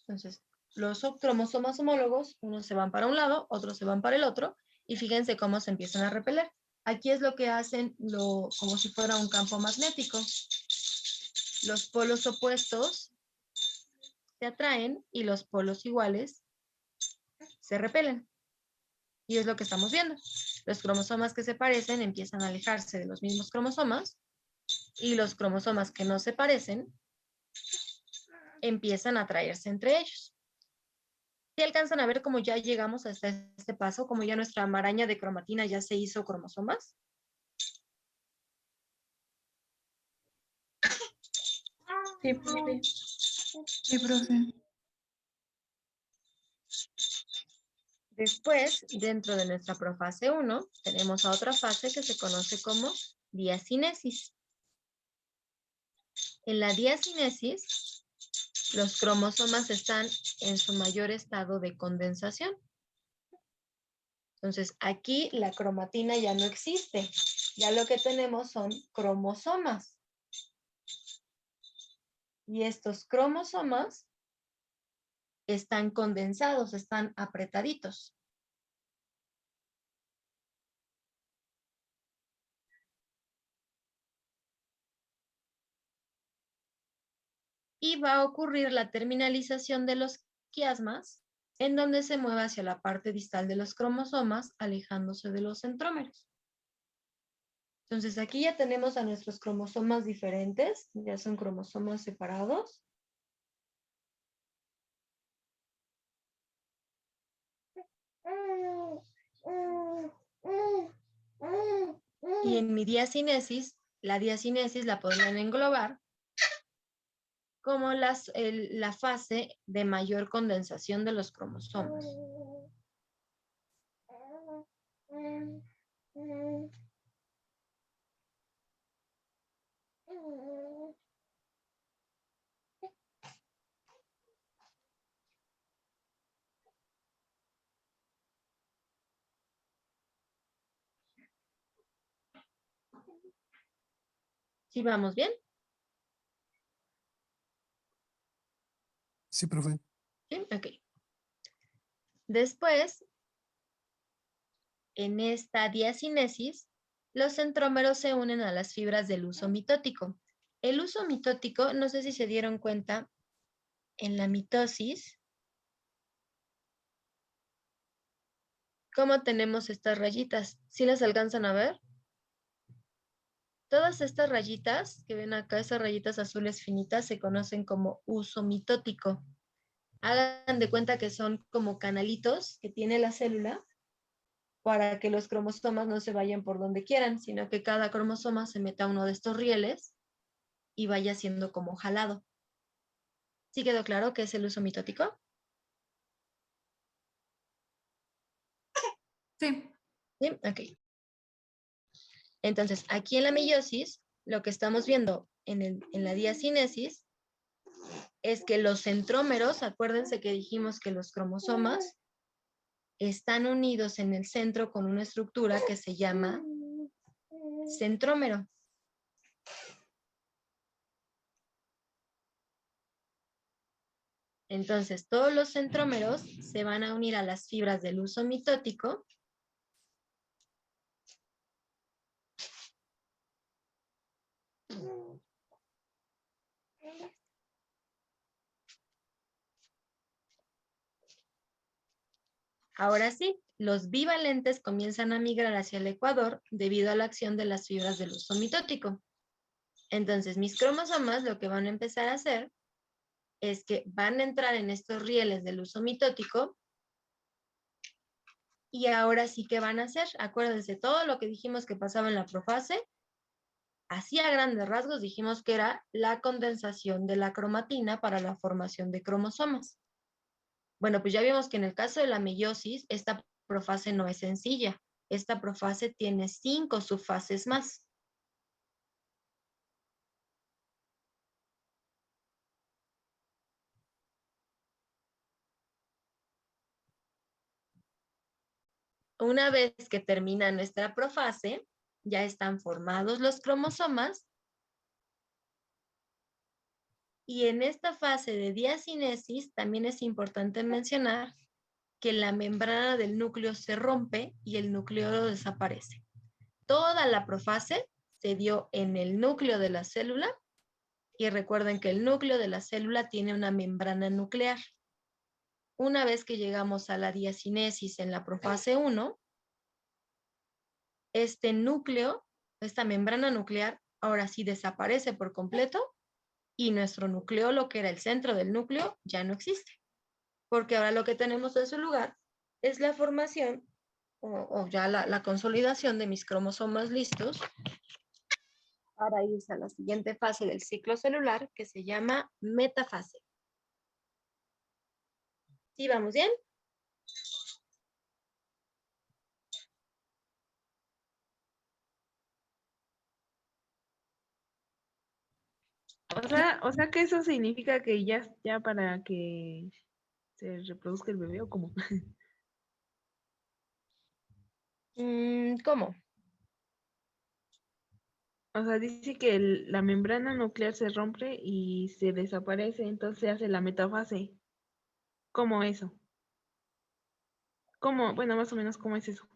Entonces, los cromosomas homólogos, unos se van para un lado, otros se van para el otro, y fíjense cómo se empiezan a repeler. Aquí es lo que hacen como si fuera un campo magnético. Los polos opuestos se atraen y los polos iguales se repelen. Y es lo que estamos viendo. Los cromosomas que se parecen empiezan a alejarse de los mismos cromosomas y los cromosomas que no se parecen empiezan a atraerse entre ellos. ¿Sí alcanzan a ver cómo ya llegamos hasta este paso? Como ya nuestra maraña de cromatina ya se hizo cromosomas. Sí, profe. Sí, profe. Después, dentro de nuestra profase 1, tenemos a otra fase que se conoce como diacinesis. En la diacinesis, los cromosomas están en su mayor estado de condensación. Entonces, aquí la cromatina ya no existe. Ya lo que tenemos son cromosomas. Y estos cromosomas están condensados, están apretaditos. Y va a ocurrir la terminalización de los quiasmas, en donde se mueve hacia la parte distal de los cromosomas, alejándose de los centrómeros. Entonces aquí ya tenemos a nuestros cromosomas diferentes, ya son cromosomas separados. Y en mi diacinesis, la diacinesis la podrían englobar como la fase de mayor condensación de los cromosomas. ¿Sí vamos bien? Sí, profe. Sí, ok. Después, en esta diacinesis, los centrómeros se unen a las fibras del uso mitótico. El uso mitótico, no sé si se dieron cuenta, en la mitosis, ¿cómo tenemos estas rayitas? ¿Sí las alcanzan a ver? Todas estas rayitas que ven acá, esas rayitas azules finitas, se conocen como uso mitótico. Hagan de cuenta que son como canalitos que tiene la célula para que los cromosomas no se vayan por donde quieran, sino que cada cromosoma se meta a uno de estos rieles y vaya siendo como jalado. ¿Sí quedó claro qué es el uso mitótico? Sí. ¿Sí? Ok. Entonces, aquí en la meiosis, lo que estamos viendo en la diacinesis es que los centrómeros, acuérdense que dijimos que los cromosomas están unidos en el centro con una estructura que se llama centrómero. Entonces, todos los centrómeros se van a unir a las fibras del uso mitótico Ahora sí, los bivalentes comienzan a migrar hacia el ecuador debido a la acción de las fibras del uso mitótico. Entonces, mis cromosomas lo que van a empezar a hacer es que van a entrar en estos rieles del uso mitótico y ahora sí que van a hacer, acuérdense, todo lo que dijimos que pasaba en la profase, así a grandes rasgos dijimos que era la condensación de la cromatina para la formación de cromosomas. Bueno, pues ya vimos que en el caso de la meiosis, esta profase no es sencilla. Esta profase tiene 5 subfases más. Una vez que termina nuestra profase, ya están formados los cromosomas y en esta fase de diacinesis también es importante mencionar que la membrana del núcleo se rompe y el nucleolo desaparece. Toda la profase se dio en el núcleo de la célula y recuerden que el núcleo de la célula tiene una membrana nuclear. Una vez que llegamos a la diacinesis en la profase 1, este núcleo, esta membrana nuclear, ahora sí desaparece por completo y nuestro nucleolo, que era el centro del núcleo, ya no existe. Porque ahora lo que tenemos en su lugar es la formación o ya la consolidación de mis cromosomas listos para irse a la siguiente fase del ciclo celular que se llama metafase. ¿Sí vamos bien? O sea que eso significa que ya para que se reproduzca el bebé o cómo. ¿Cómo? O sea, dice que la membrana nuclear se rompe y se desaparece, entonces se hace la metafase. ¿Cómo eso? ¿Cómo? Bueno, más o menos, ¿cómo es eso?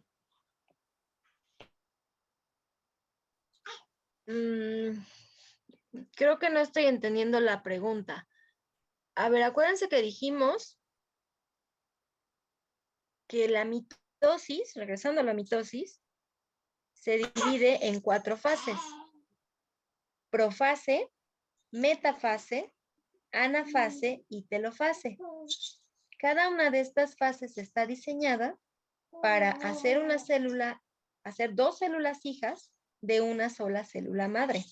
Creo que no estoy entendiendo la pregunta. A ver, acuérdense que dijimos que la mitosis, regresando a la mitosis, se divide en 4 fases. Profase, metafase, anafase y telofase. Cada una de estas fases está diseñada para hacer una célula, hacer 2 células hijas de una sola célula madre.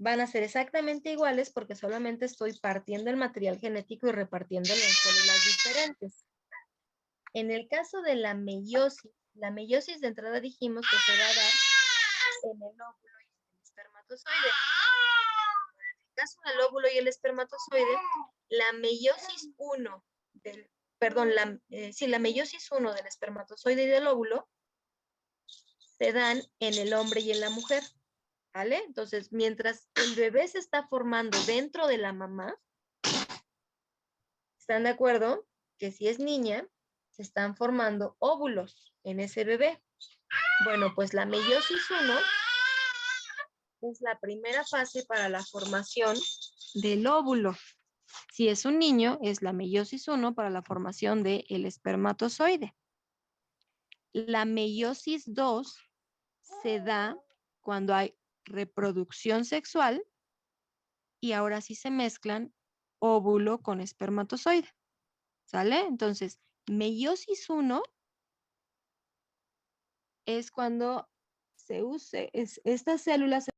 Van a ser exactamente iguales porque solamente estoy partiendo el material genético y repartiéndolo en células diferentes. En el caso de la meiosis de entrada dijimos que se va a dar en el óvulo y en el espermatozoide. En el caso del óvulo y el espermatozoide, la meiosis 1 la meiosis 1 del espermatozoide y del óvulo se dan en el hombre y en la mujer. ¿Vale? Entonces, mientras el bebé se está formando dentro de la mamá, ¿están de acuerdo? Que si es niña, se están formando óvulos en ese bebé. Bueno, pues la meiosis 1 es la primera fase para la formación del óvulo. Si es un niño, es la meiosis 1 para la formación del espermatozoide. La meiosis 2 se da cuando hay reproducción sexual y ahora sí se mezclan óvulo con espermatozoide. ¿Sale? Entonces, meiosis 1 es cuando se use estas células,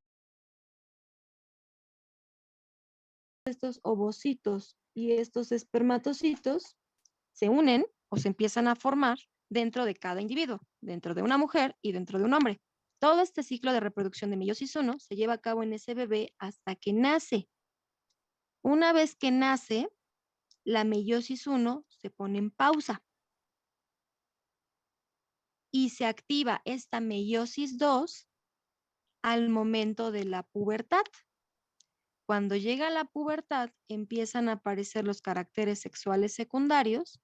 estos ovocitos y estos espermatocitos se unen o se empiezan a formar dentro de cada individuo, dentro de una mujer y dentro de un hombre. Todo este ciclo de reproducción de meiosis 1 se lleva a cabo en ese bebé hasta que nace. Una vez que nace, la meiosis 1 se pone en pausa y se activa esta meiosis 2 al momento de la pubertad. Cuando llega la pubertad, empiezan a aparecer los caracteres sexuales secundarios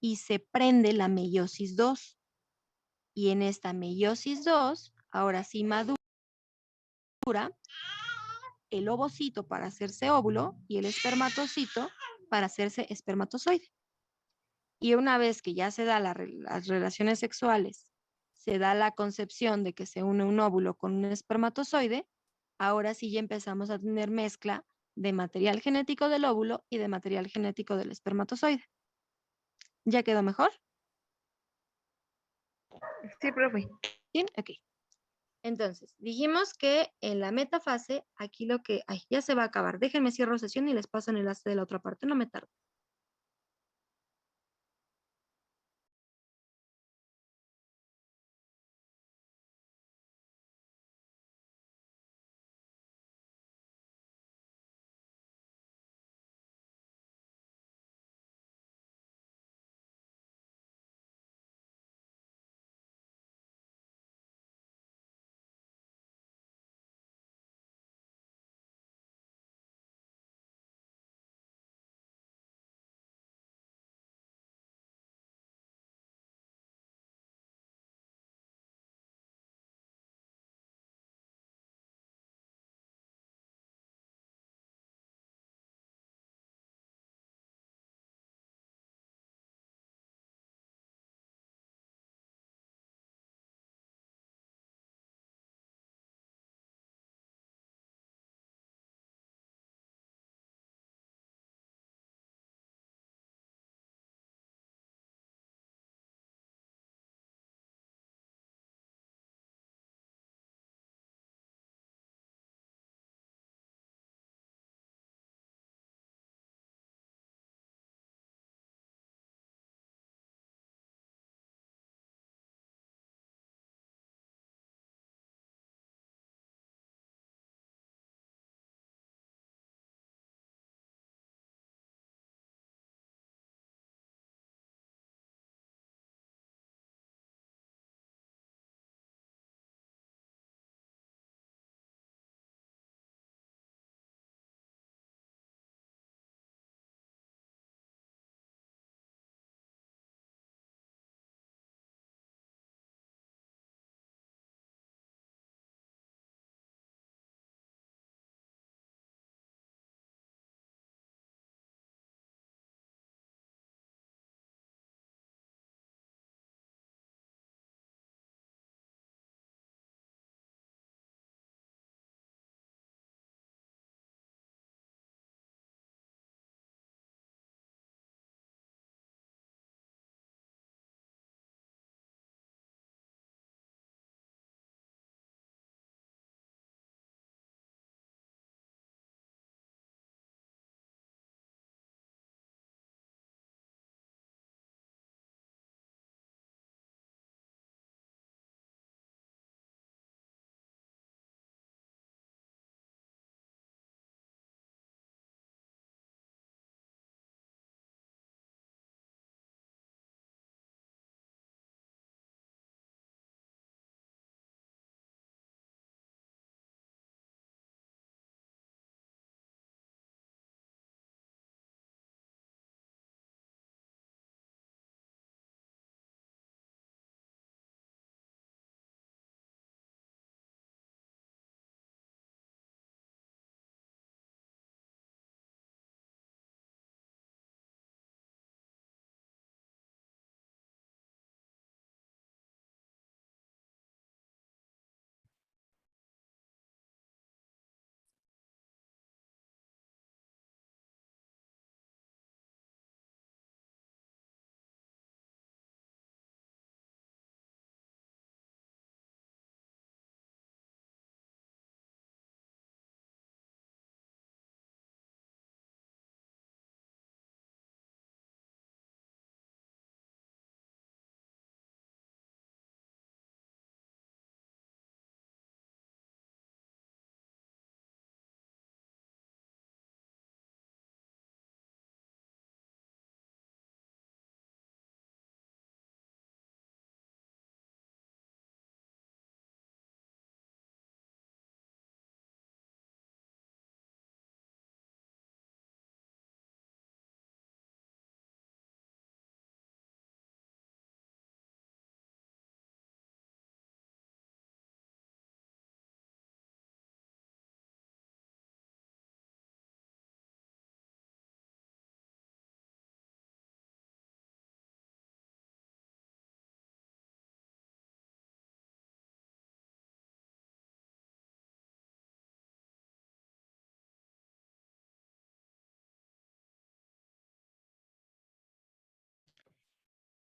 y se prende la meiosis 2. Y en esta meiosis 2, ahora sí madura el ovocito para hacerse óvulo y el espermatocito para hacerse espermatozoide. Y una vez que ya se da las relaciones sexuales, se da la concepción de que se une un óvulo con un espermatozoide, ahora sí ya empezamos a tener mezcla de material genético del óvulo y de material genético del espermatozoide. ¿Ya quedó mejor? Sí, profe. ¿Sí? Ok. Entonces, dijimos que en la metafase, aquí lo que... Ay, ya se va a acabar. Déjenme cierro sesión y les paso el enlace de la otra parte. No me tardo.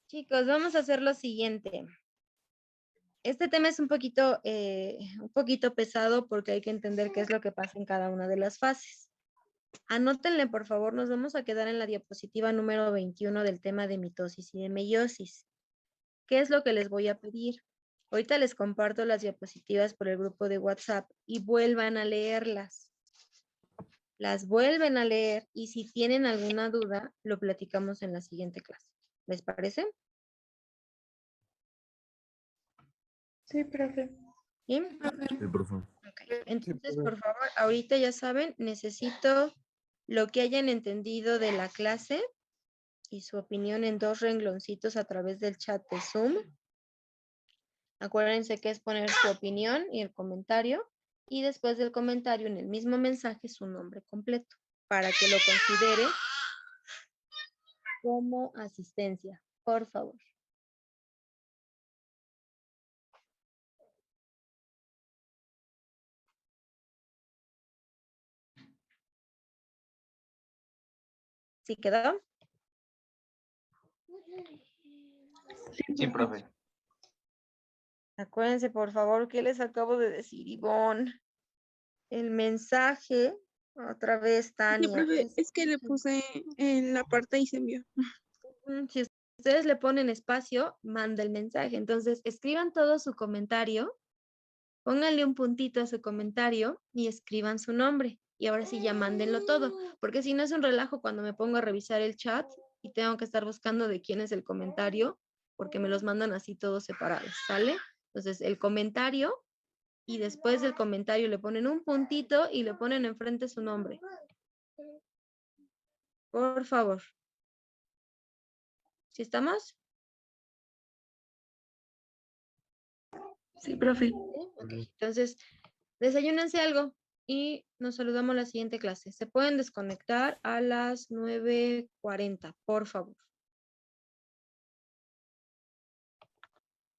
Chicos, vamos a hacer lo siguiente. Este tema es un poquito pesado porque hay que entender qué es lo que pasa en cada una de las fases. Anótenle, por favor, nos vamos a quedar en la diapositiva número 21 del tema de mitosis y de meiosis. ¿Qué es lo que les voy a pedir? Ahorita les comparto las diapositivas por el grupo de WhatsApp y vuelvan a leerlas. Las vuelven a leer y si tienen alguna duda, lo platicamos en la siguiente clase. ¿Les parece? Sí, profe. ¿Sí? Sí, profe. Ok, entonces, por favor, ahorita ya saben, necesito lo que hayan entendido de la clase y su opinión en 2 rengloncitos a través del chat de Zoom. Acuérdense que es poner su opinión y el comentario y después del comentario en el mismo mensaje su nombre completo para que lo considere como asistencia, por favor. ¿Sí quedó? Sí, profe. Acuérdense, por favor, que les acabo de decir, Ivonne. El mensaje, otra vez, Sí, Tania. profe, es que le puse en la parte y se envió. Si ustedes le ponen espacio, manda el mensaje. Entonces, escriban todo su comentario, pónganle un puntito a su comentario y escriban su nombre. Y ahora sí ya mándenlo todo, porque si no es un relajo cuando me pongo a revisar el chat y tengo que estar buscando de quién es el comentario, porque me los mandan así todos separados, ¿sale? Entonces, el comentario y después del comentario le ponen un puntito y le ponen enfrente su nombre. Por favor. ¿Sí estamos? Sí, profe. Ok, entonces, desayúnense algo y nos saludamos la siguiente clase. Se pueden desconectar a las 9:40, por favor.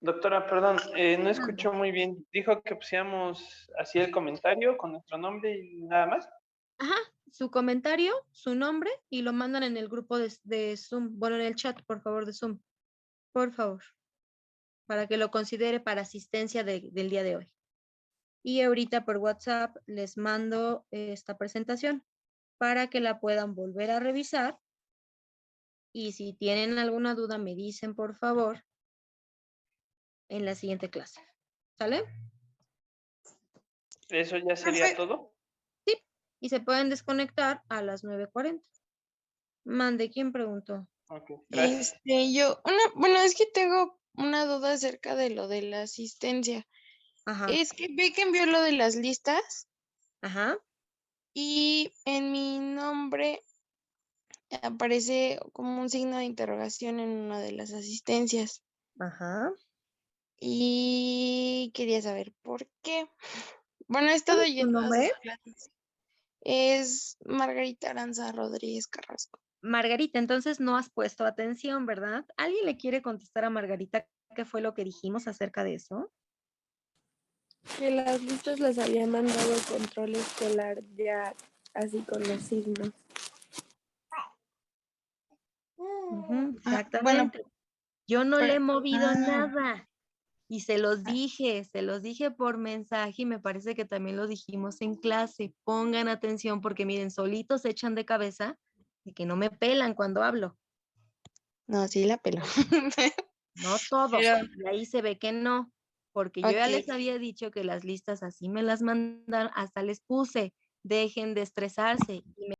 Doctora, perdón, no escuchó muy bien. Dijo que pusiéramos así el comentario con nuestro nombre y nada más. Ajá, su comentario, su nombre y lo mandan en el grupo de Zoom, bueno, en el chat, por favor, de Zoom. Por favor, para que lo considere para asistencia del día de hoy. Y ahorita por WhatsApp les mando esta presentación para que la puedan volver a revisar. Y si tienen alguna duda, me dicen, por favor, en la siguiente clase. ¿Sale? ¿Eso ya sería todo? Sí. Y se pueden desconectar a las 9:40. Mande, ¿quién preguntó? Ok, gracias. Bueno, es que tengo una duda acerca de lo de la asistencia. Ajá. Es que ve que envió lo de las listas Ajá. y en mi nombre aparece como un signo de interrogación en una de las asistencias. Ajá. Y quería saber por qué. Bueno, he estado ¿Cuál es tu yendo a nombre? sus clases. Es Margarita Aranza Rodríguez Carrasco. Margarita, entonces no has puesto atención, ¿verdad? ¿Alguien le quiere contestar a Margarita qué fue lo que dijimos acerca de eso? Que las listas las había mandado control escolar ya así con los signos. Ujú, Bueno, exactamente. Yo no le he movido ah, nada. Y se los dije por mensaje y me parece que también lo dijimos en clase. Pongan atención porque miren, solitos se echan de cabeza y que no me pelan cuando hablo. no, sí la pelo. No todos. Pero, Y ahí se ve que no, porque yo ya ok. les había dicho que las listas así me las mandaron, hasta les puse, dejen de estresarse y me